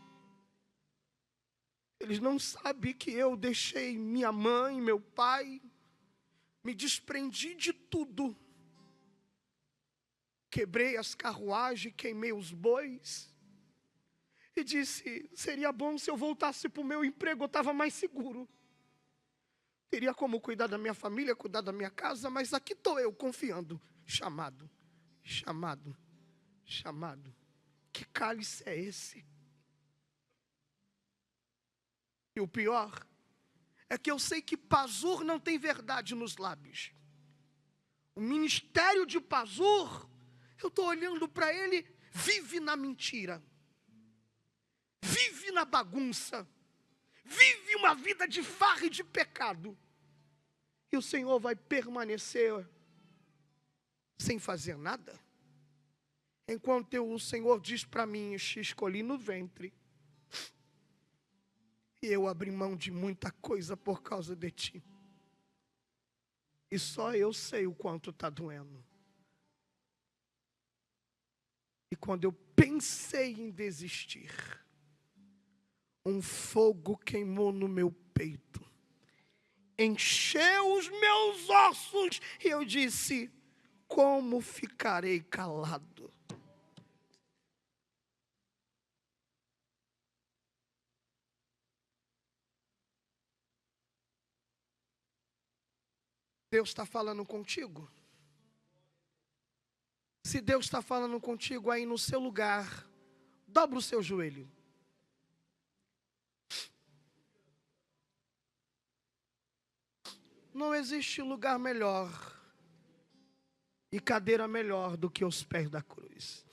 [SPEAKER 1] Eles não sabem que eu deixei minha mãe, meu pai, me desprendi de tudo. Quebrei as carruagens, queimei os bois. E disse, seria bom se eu voltasse para o meu emprego, eu estava mais seguro. Teria como cuidar da minha família, cuidar da minha casa, mas aqui estou eu confiando. Chamado, chamado, chamado. Que cálice é esse? E o pior é que eu sei que Pazur não tem verdade nos lábios. O ministério de Pazur, eu estou olhando para ele, vive na mentira. Vive na bagunça. Vive uma vida de farra e de pecado. E o Senhor vai permanecer sem fazer nada? Enquanto o Senhor diz para mim, te escolhi no ventre. E eu abri mão de muita coisa por causa de ti. E só eu sei o quanto está doendo. E quando eu pensei em desistir, um fogo queimou no meu peito. Encheu os meus ossos. E eu disse, como ficarei calado? Deus está falando contigo? Se Deus está falando contigo aí no seu lugar, dobra o seu joelho. Não existe lugar melhor e cadeira melhor do que os pés da cruz.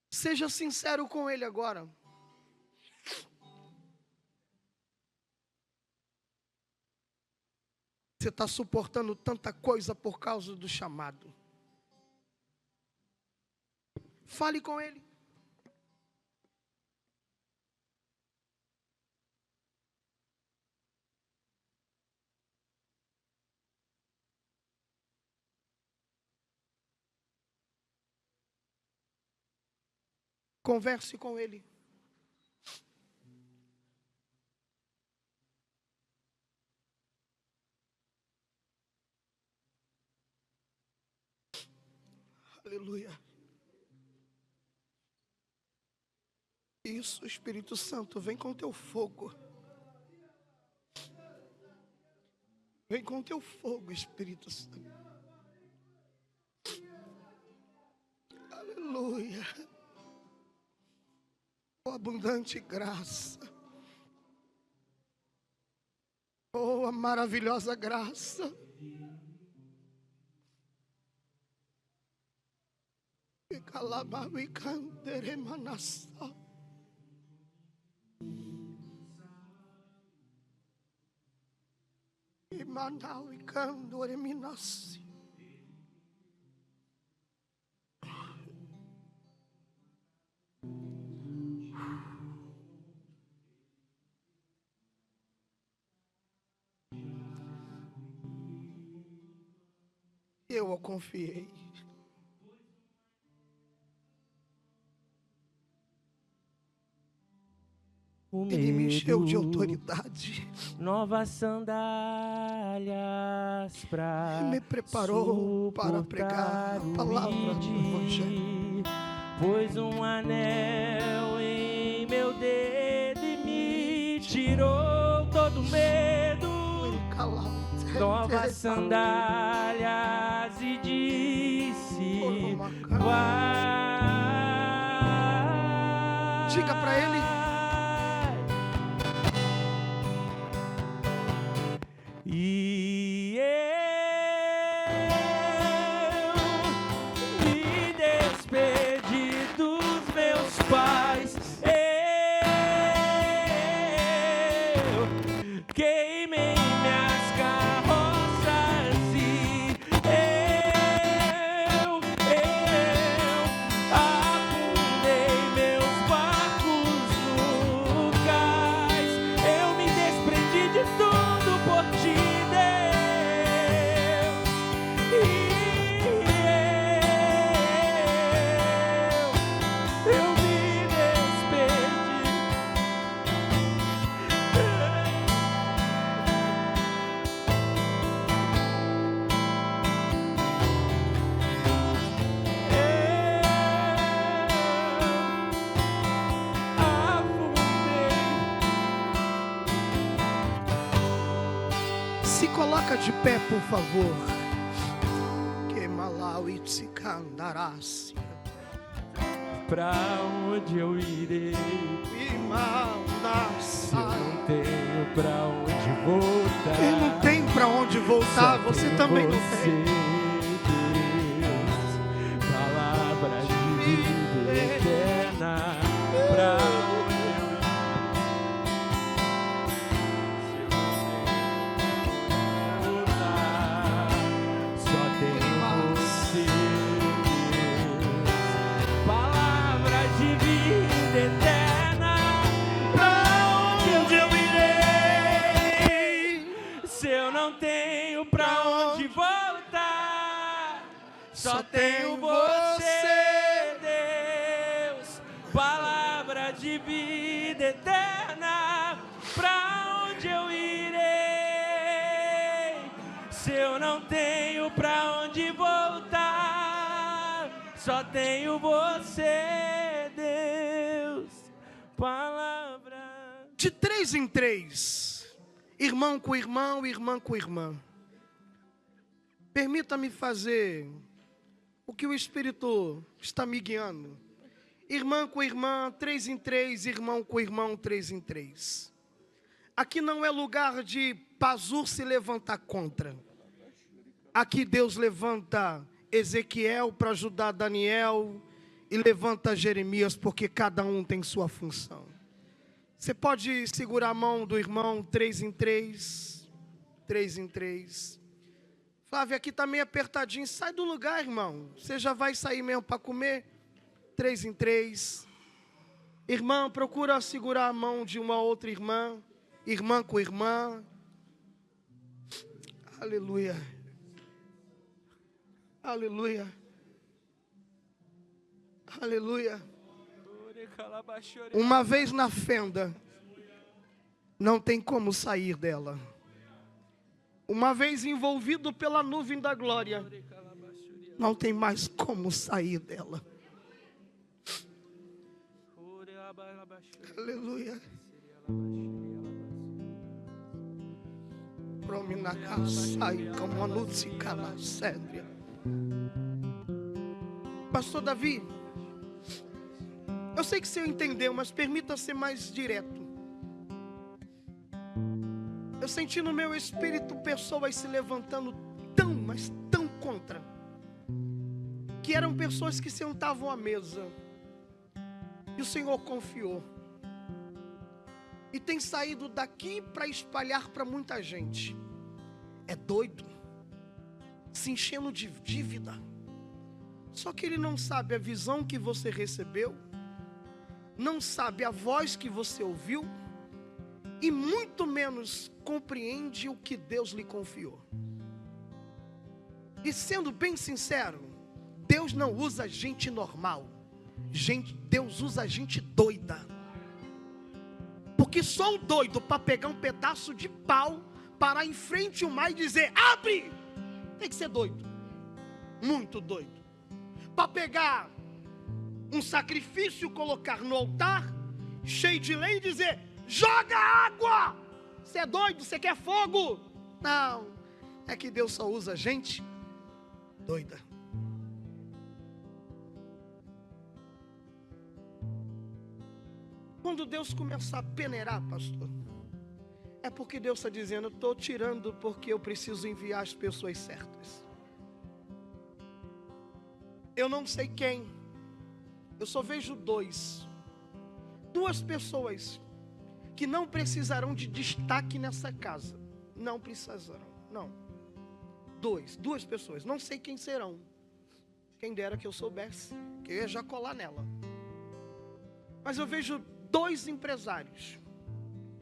[SPEAKER 1] Seja sincero com Ele agora. Você está suportando tanta coisa por causa do chamado. Fale com Ele. Converse com Ele. Aleluia. Isso, Espírito Santo, vem com teu fogo. Vem com teu fogo, Espírito Santo. Aleluia. Oh, abundante graça. Oh, a maravilhosa graça. Eu confiei. Ele me encheu de autoridade.
[SPEAKER 2] Novas sandálias para
[SPEAKER 1] me preparou para pregar a palavra do Evangelho.
[SPEAKER 2] Pôs um anel em meu dedo e me tirou todo medo. Novas sandálias e disse: vai.
[SPEAKER 1] Diga para ele.
[SPEAKER 2] E eu me despedi dos meus pais. Eu queimei minhas carroças e eu afundei meus barcos no
[SPEAKER 1] coloca de pé, por favor. Que malau e tzicandarácia.
[SPEAKER 2] Pra onde eu irei? Se eu não tenho pra onde voltar.
[SPEAKER 1] Quem não tem pra onde voltar, você também não tem.
[SPEAKER 2] Deus, palavra de vida eterna. Pra onde eu voltar, só tenho você. Palavra de vida eterna. Pra onde eu irei? Se eu não tenho pra onde voltar, só tenho você, Deus. Palavra de vida eterna. Pra onde eu irei? Se eu não tenho pra onde voltar, só tenho você, Deus. Palavra.
[SPEAKER 1] De 3 em 3, irmão com irmão, irmã com irmã. Permita-me fazer o que o Espírito está me guiando. Irmã com irmã, 3 em 3, irmão com irmão, 3 em 3. Aqui não é lugar de Pazur se levantar contra. Aqui Deus levanta Ezequiel para ajudar Daniel e levanta Jeremias, porque cada um tem sua função. Você pode segurar a mão do irmão, 3 em 3, 3 em 3. Flávia, aqui está meio apertadinho, sai do lugar, irmão. Você já vai sair mesmo para comer? 3 em 3. Irmã, procura segurar a mão de uma outra irmã, irmã com irmã. Aleluia. Aleluia. Aleluia. Uma vez na fenda, não tem como sair dela. Uma vez envolvido pela nuvem da glória, não tem mais como sair dela. Aleluia. Pastor Davi, eu sei que você entendeu, mas permita ser mais direto. Eu senti no meu espírito pessoas se levantando tão, mas tão contra, que eram pessoas que sentavam à mesa, e o Senhor confiou, e tem saído daqui para espalhar para muita gente. É doido, se enchendo de dívida. Só que ele não sabe a visão que você recebeu, não sabe a voz que você ouviu, e muito menos compreende o que Deus lhe confiou. E sendo bem sincero, Deus não usa gente normal. Deus usa gente doida. Porque só um doido para pegar um pedaço de pau, parar em frente ao mar e dizer, abre! Tem que ser doido. Muito doido. Para pegar um sacrifício, colocar no altar, cheio de lenha e dizer, joga água! Você é doido? Você quer fogo? Não, é que Deus só usa gente doida. Quando Deus começar a peneirar, pastor, é porque Deus está dizendo, eu estou tirando porque eu preciso enviar as pessoas certas. Eu não sei quem, eu só vejo duas pessoas que não precisarão de destaque nessa casa. Não precisarão, não. Duas pessoas, não sei quem serão. Quem dera que eu soubesse, que eu ia já colar nela. Mas eu vejo 2 empresários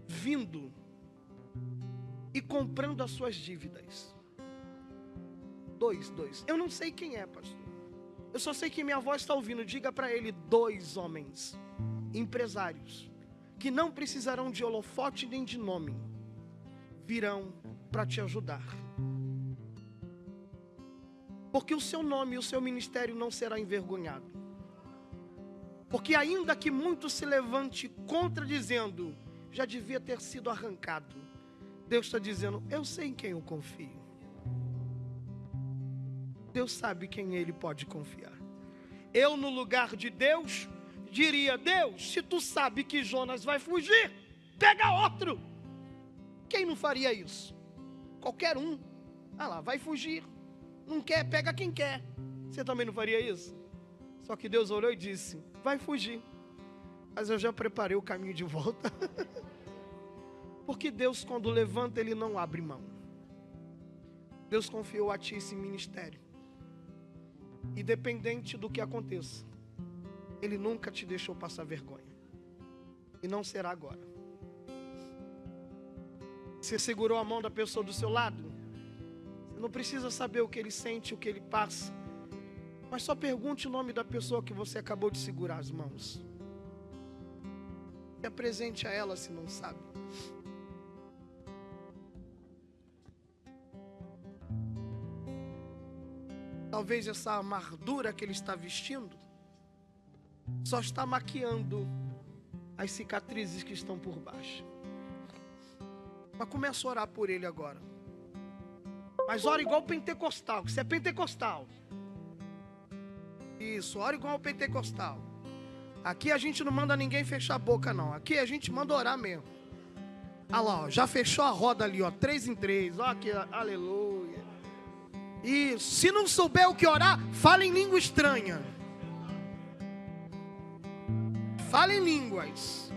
[SPEAKER 1] vindo e comprando as suas dívidas. Dois. Eu não sei quem é, pastor. Eu só sei que minha voz está ouvindo. Diga para ele, 2 homens, empresários, que não precisarão de holofote nem de nome, virão para te ajudar. Porque o seu nome e o seu ministério não será envergonhado. Porque ainda que muito se levante contra dizendo, já devia ter sido arrancado, Deus está dizendo, eu sei em quem eu confio. Deus sabe quem Ele pode confiar. Eu, no lugar de Deus, diria, Deus, se tu sabe que Jonas vai fugir, pega outro. Quem não faria isso? Qualquer um. Ah lá, vai fugir. Não quer, pega quem quer. Você também não faria isso? Só que Deus olhou e disse, vai fugir. Mas eu já preparei o caminho de volta. Porque Deus, quando levanta, Ele não abre mão. Deus confiou a ti esse ministério. Independente do que aconteça, Ele nunca te deixou passar vergonha. E não será agora. Você segurou a mão da pessoa do seu lado? Você não precisa saber o que ele sente, o que ele passa. Mas só pergunte o nome da pessoa que você acabou de segurar as mãos. Se apresente a ela se não sabe. Talvez essa amargura que ele está vestindo só está maquiando as cicatrizes que estão por baixo. Mas começa a orar por ele agora. Mas ora igual pentecostal, que você é pentecostal. Isso, ora igual pentecostal. Aqui a gente não manda ninguém fechar a boca não. Aqui a gente manda orar mesmo. Olha lá, ó, já fechou a roda ali, ó, 3 em 3. Ó aqui, aleluia. Isso, se não souber o que orar, fala em língua estranha. Fala em línguas.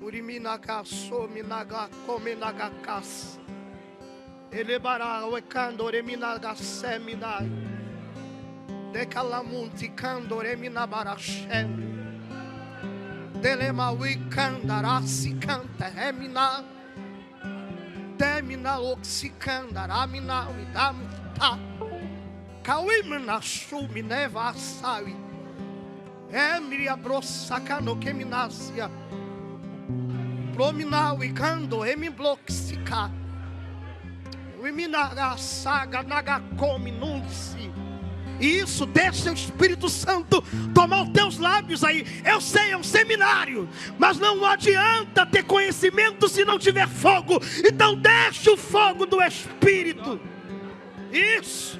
[SPEAKER 1] Uriminagaso minagakomenagakas. Elebara wekandore minagaseminai. Decalamunti candore minabarashem. Delemawi candarasi canta remina. Demina oxicandaramina uidamta. Kawimna shumi neva sawi. Emria brossacano keminasia. Prominau e cando emibloxica. Uiminaga saga nagacomi nunci. Isso, deixa o Espírito Santo tomar os teus lábios aí. Eu sei, é um seminário, mas não adianta ter conhecimento se não tiver fogo. Então deixa o fogo do Espírito. Isso.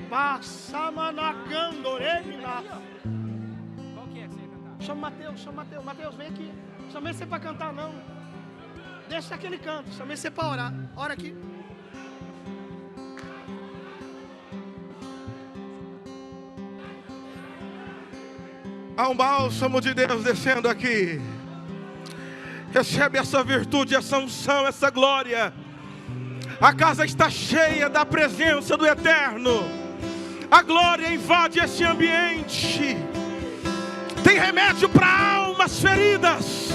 [SPEAKER 1] Qual que é que você ia cantar? Chama Mateus, Mateus, vem aqui. Chamei você para cantar não. Deixa aquele canto, chamei você para orar. Ora aqui.
[SPEAKER 3] Há um bálsamo de Deus descendo aqui. Recebe essa virtude, essa unção, essa glória. A casa está cheia da presença do Eterno. A glória invade esse ambiente. Tem remédio para almas feridas.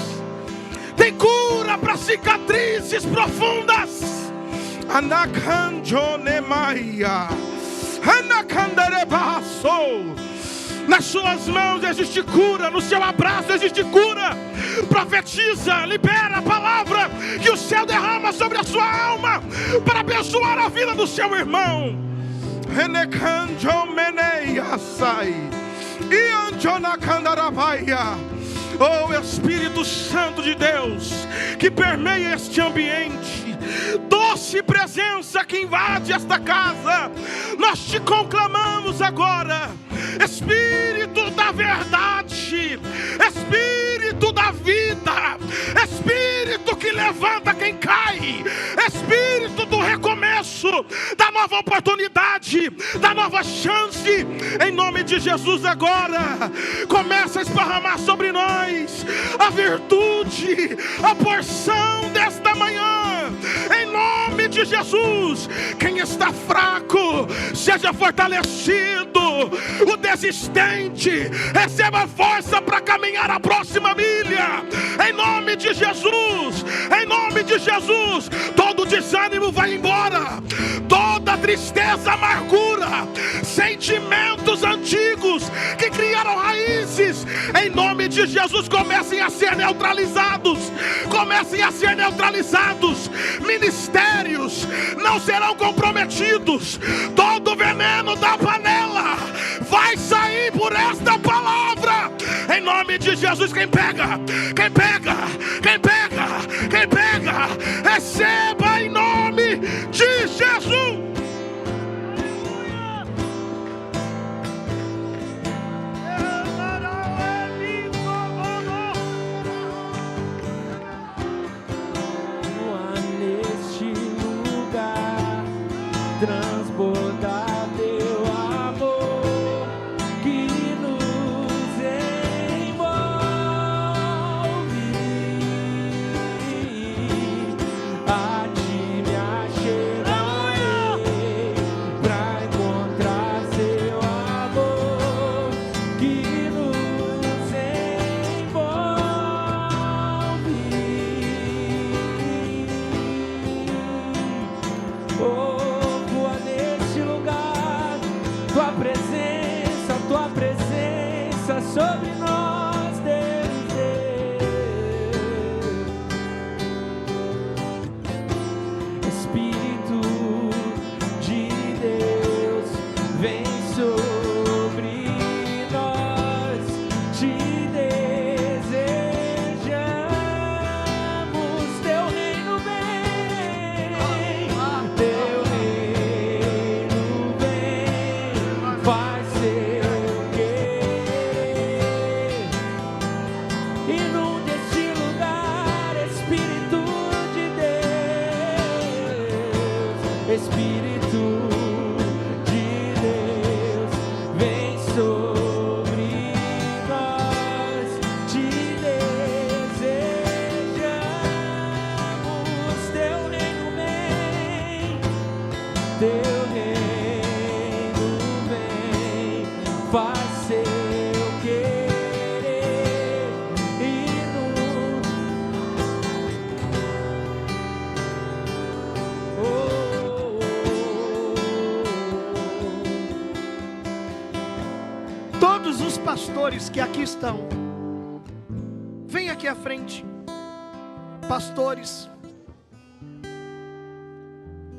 [SPEAKER 3] Tem cura para cicatrizes profundas. Anakanjonemaya. Anakandarebaso. Nas suas mãos existe cura, no seu abraço existe cura. Profetiza, libera a palavra que o céu derrama sobre a sua alma para abençoar a vida do seu irmão. Oh Espírito Santo de Deus, que permeia este ambiente, doce presença que invade esta casa, nós te conclamamos agora, Espírito da verdade, Espírito da vida, Espírito que levanta quem cai, Espírito do recomeço, da nova oportunidade, da nova chance, em nome de Jesus agora, começa a esparramar sobre nós a virtude, a porção desta manhã, em nome de Jesus. Quem está fraco, seja fortalecido. O desistente, receba força para caminhar a próxima milha, em nome de Jesus, em nome de Jesus. Todo desânimo vai embora, toda tristeza, amargura, sentimentos antigos que criaram raízes, em nome de Jesus, comecem a ser neutralizados, comecem a ser neutralizados. Ministérios não serão comprometidos, todo veneno da panela vai sair por esta palavra, em nome de de Jesus. Quem pega, quem pega, quem pega, quem pega, receba em nome de Jesus.
[SPEAKER 2] Transbordar teu amor que nos envolve. A ti me achegarei pra encontrar seu amor que nos envolve. Tua presença sobre nós, Deus, Espírito de Deus, vem sobre nós, te desejamos, teu reino vem, teu reino vem, faz ser. Espírito de Deus, vem sobre nós, te desejamos, teu reino vem, teu reino vem, faz seu querer e
[SPEAKER 1] Todos os pastores que aqui estão, vem aqui à frente. Pastores,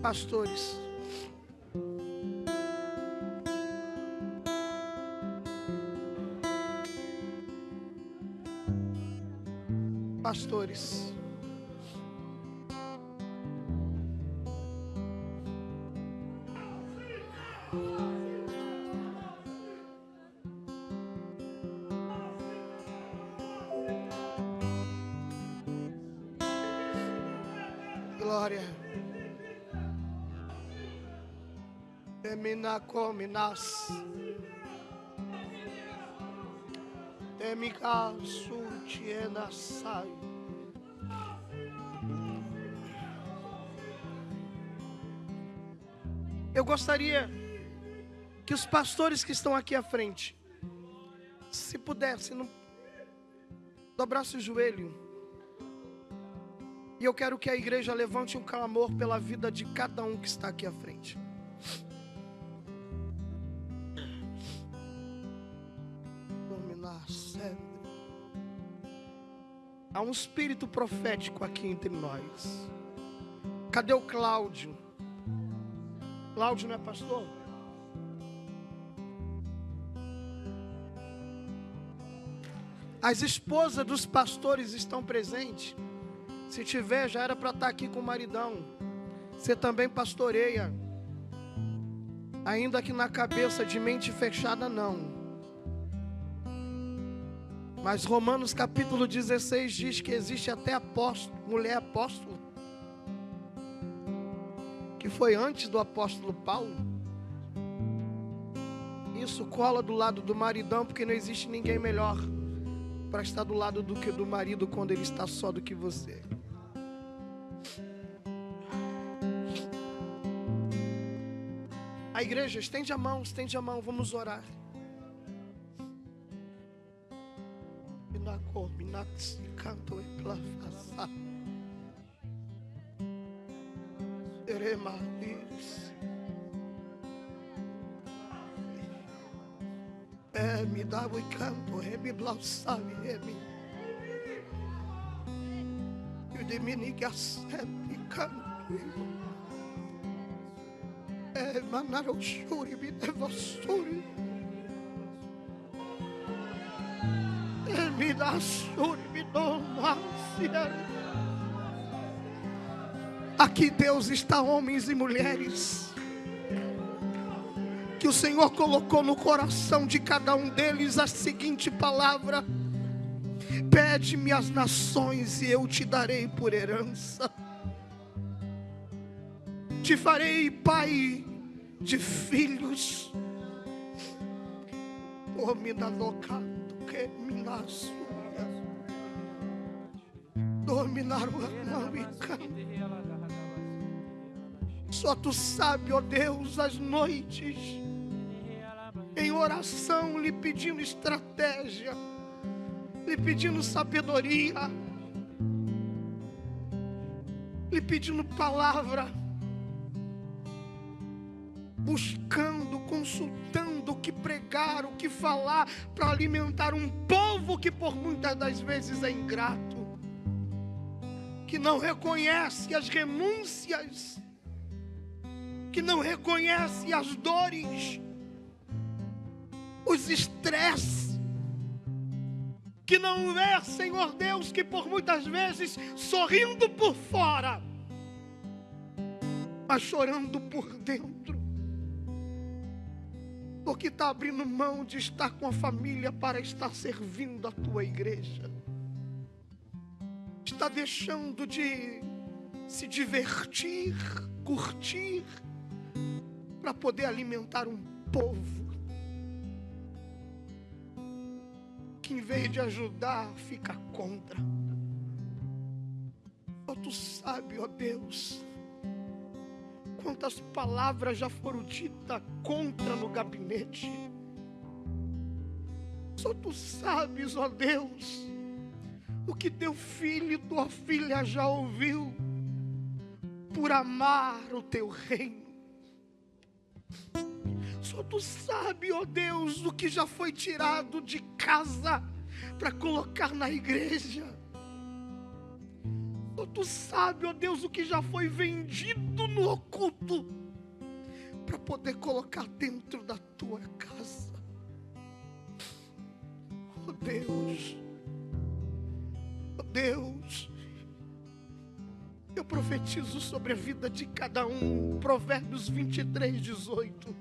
[SPEAKER 1] pastores, pastores. Glória. Emina cominas. Emika sutiena sai. Eu gostaria que os pastores que estão aqui à frente, se pudesse, não dobrasse o joelho. E eu quero que a igreja levante um clamor pela vida de cada um que está aqui à frente. Há um espírito profético aqui entre nós. Cadê o Cláudio? Cláudio não é pastor? As esposas dos pastores estão presentes. Se tiver, já era para estar aqui com o maridão. Você também pastoreia. Ainda que na cabeça de mente fechada não. Mas Romanos capítulo 16 diz que existe até apóstolo, mulher apóstolo, que foi antes do apóstolo Paulo. Isso cola do lado do maridão, porque não existe ninguém melhor para estar do lado do que do marido quando ele está só do que você. A igreja, estende a mão, vamos orar. Me dá o canto, me blausabe, me. E de miniga sempre canto. Manar o churi, me devasturi. Me Aqui Deus está, homens e mulheres, que o Senhor colocou no coração de cada um deles a seguinte palavra: pede-me as nações e eu te darei por herança. Te farei pai de filhos. Só tu sabe, ó Deus, as noites em oração, lhe pedindo estratégia, lhe pedindo sabedoria, lhe pedindo palavra, buscando, consultando o que pregar, o que falar, para alimentar um povo que por muitas das vezes é ingrato, que não reconhece as renúncias, que não reconhece as dores, os estresses, que não vê, Senhor Deus, que por muitas vezes sorrindo por fora, mas chorando por dentro, porque está abrindo mão de estar com a família para estar servindo a tua igreja, está deixando de se divertir, curtir, para poder alimentar um povo que, em vez de ajudar, fica contra. Só tu sabe, ó Deus, quantas palavras já foram ditas contra no gabinete. Só tu sabes, ó Deus, o que teu filho e tua filha já ouviu por amar o teu reino. Só tu sabe, ó Deus, o que já foi tirado de casa para colocar na igreja. Só tu sabe, ó Deus, o que já foi vendido no oculto para poder colocar dentro da tua casa. Ó Deus, ó Deus, eu profetizo sobre a vida de cada um. Provérbios 23:18.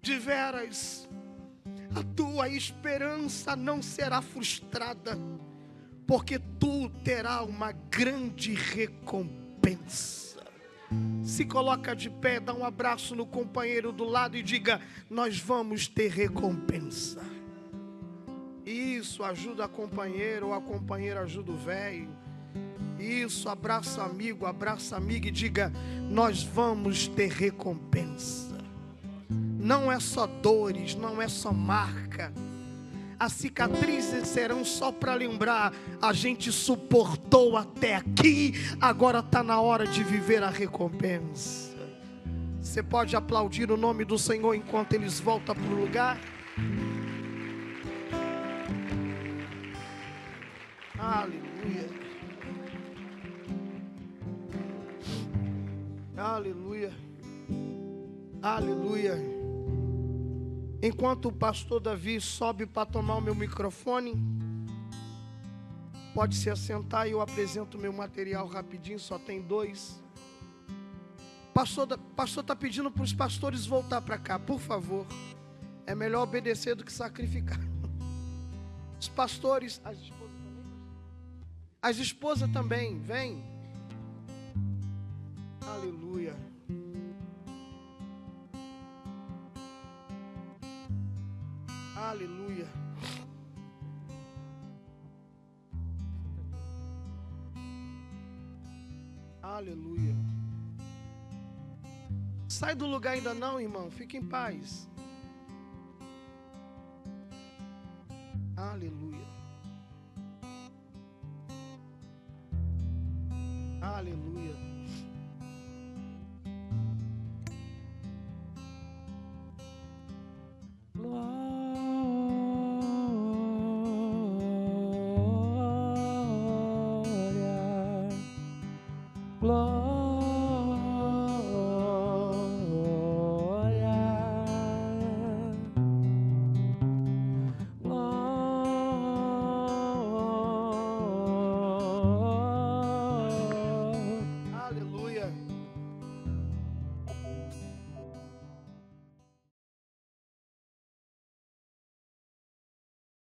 [SPEAKER 1] De veras, a tua esperança não será frustrada, porque tu terás uma grande recompensa. Se coloca de pé, dá um abraço no companheiro do lado e diga: nós vamos ter recompensa. Isso, ajuda a companheira, ou a companheira ajuda o velho. Isso, abraça amigo, abraça amiga e diga: nós vamos ter recompensa. Não é só dores, não é só marca. As cicatrizes serão só para lembrar: a gente suportou até aqui, agora está na hora de viver a recompensa. Você pode aplaudir o nome do Senhor enquanto eles voltam para o lugar? Aleluia. Aleluia. Aleluia. Enquanto o pastor Davi sobe para tomar o meu microfone, pode se assentar e eu apresento o meu material rapidinho, só tem 2. Pastor está pedindo para os pastores voltar para cá, por favor. É melhor obedecer do que sacrificar. Os pastores, as esposas também, vem. Aleluia. Aleluia. Aleluia. Sai do lugar ainda não, irmão. Fique em paz. Aleluia. Aleluia.
[SPEAKER 2] Glória.